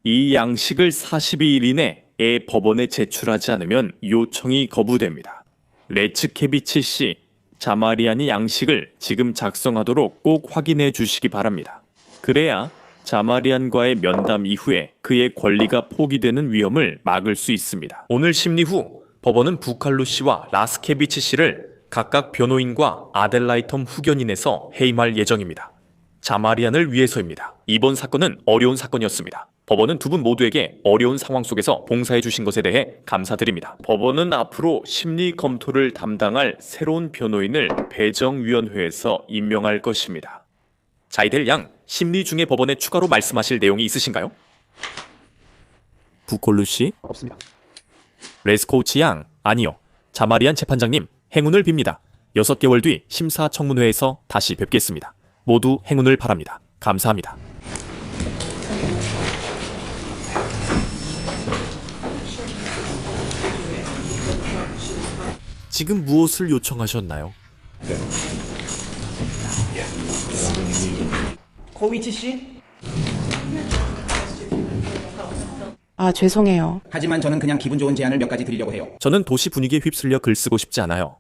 Speaker 4: 이 양식을 42일 이내에 법원에 제출하지 않으면 요청이 거부됩니다. 레츠케비치 씨, 자마리안이 양식을 지금 작성하도록 꼭 확인해 주시기 바랍니다. 그래야 자마리안과의 면담 이후에 그의 권리가 포기되는 위험을 막을 수 있습니다. 오늘 심리 후 법원은 부칼루 씨와 라스케비치 씨를 각각 변호인과 아델라이텀 후견인에서 해임할 예정입니다. 자마리안을 위해서입니다. 이번 사건은 어려운 사건이었습니다. 법원은 두 분 모두에게 어려운 상황 속에서 봉사해 주신 것에 대해 감사드립니다. 법원은 앞으로 심리 검토를 담당할 새로운 변호인을 배정위원회에서 임명할 것입니다. 자이델 양, 심리중의 법원에 추가로 말씀하실 내용이 있으신가요? 부콜루 씨?
Speaker 6: 없습니다.
Speaker 4: 레스코우치 양, 아니요. 자마리안 재판장님, 행운을 빕니다. 6개월 뒤 심사청문회에서 다시 뵙겠습니다. 모두 행운을 바랍니다. 감사합니다. 지금 무엇을 요청하셨나요?
Speaker 1: 코위치 씨?
Speaker 7: 아, 죄송해요.
Speaker 1: 하지만 저는 그냥 기분 좋은 제안을 몇 가지 드리려고 해요.
Speaker 4: 저는 도시 분위기에 휩쓸려 글 쓰고 싶지 않아요.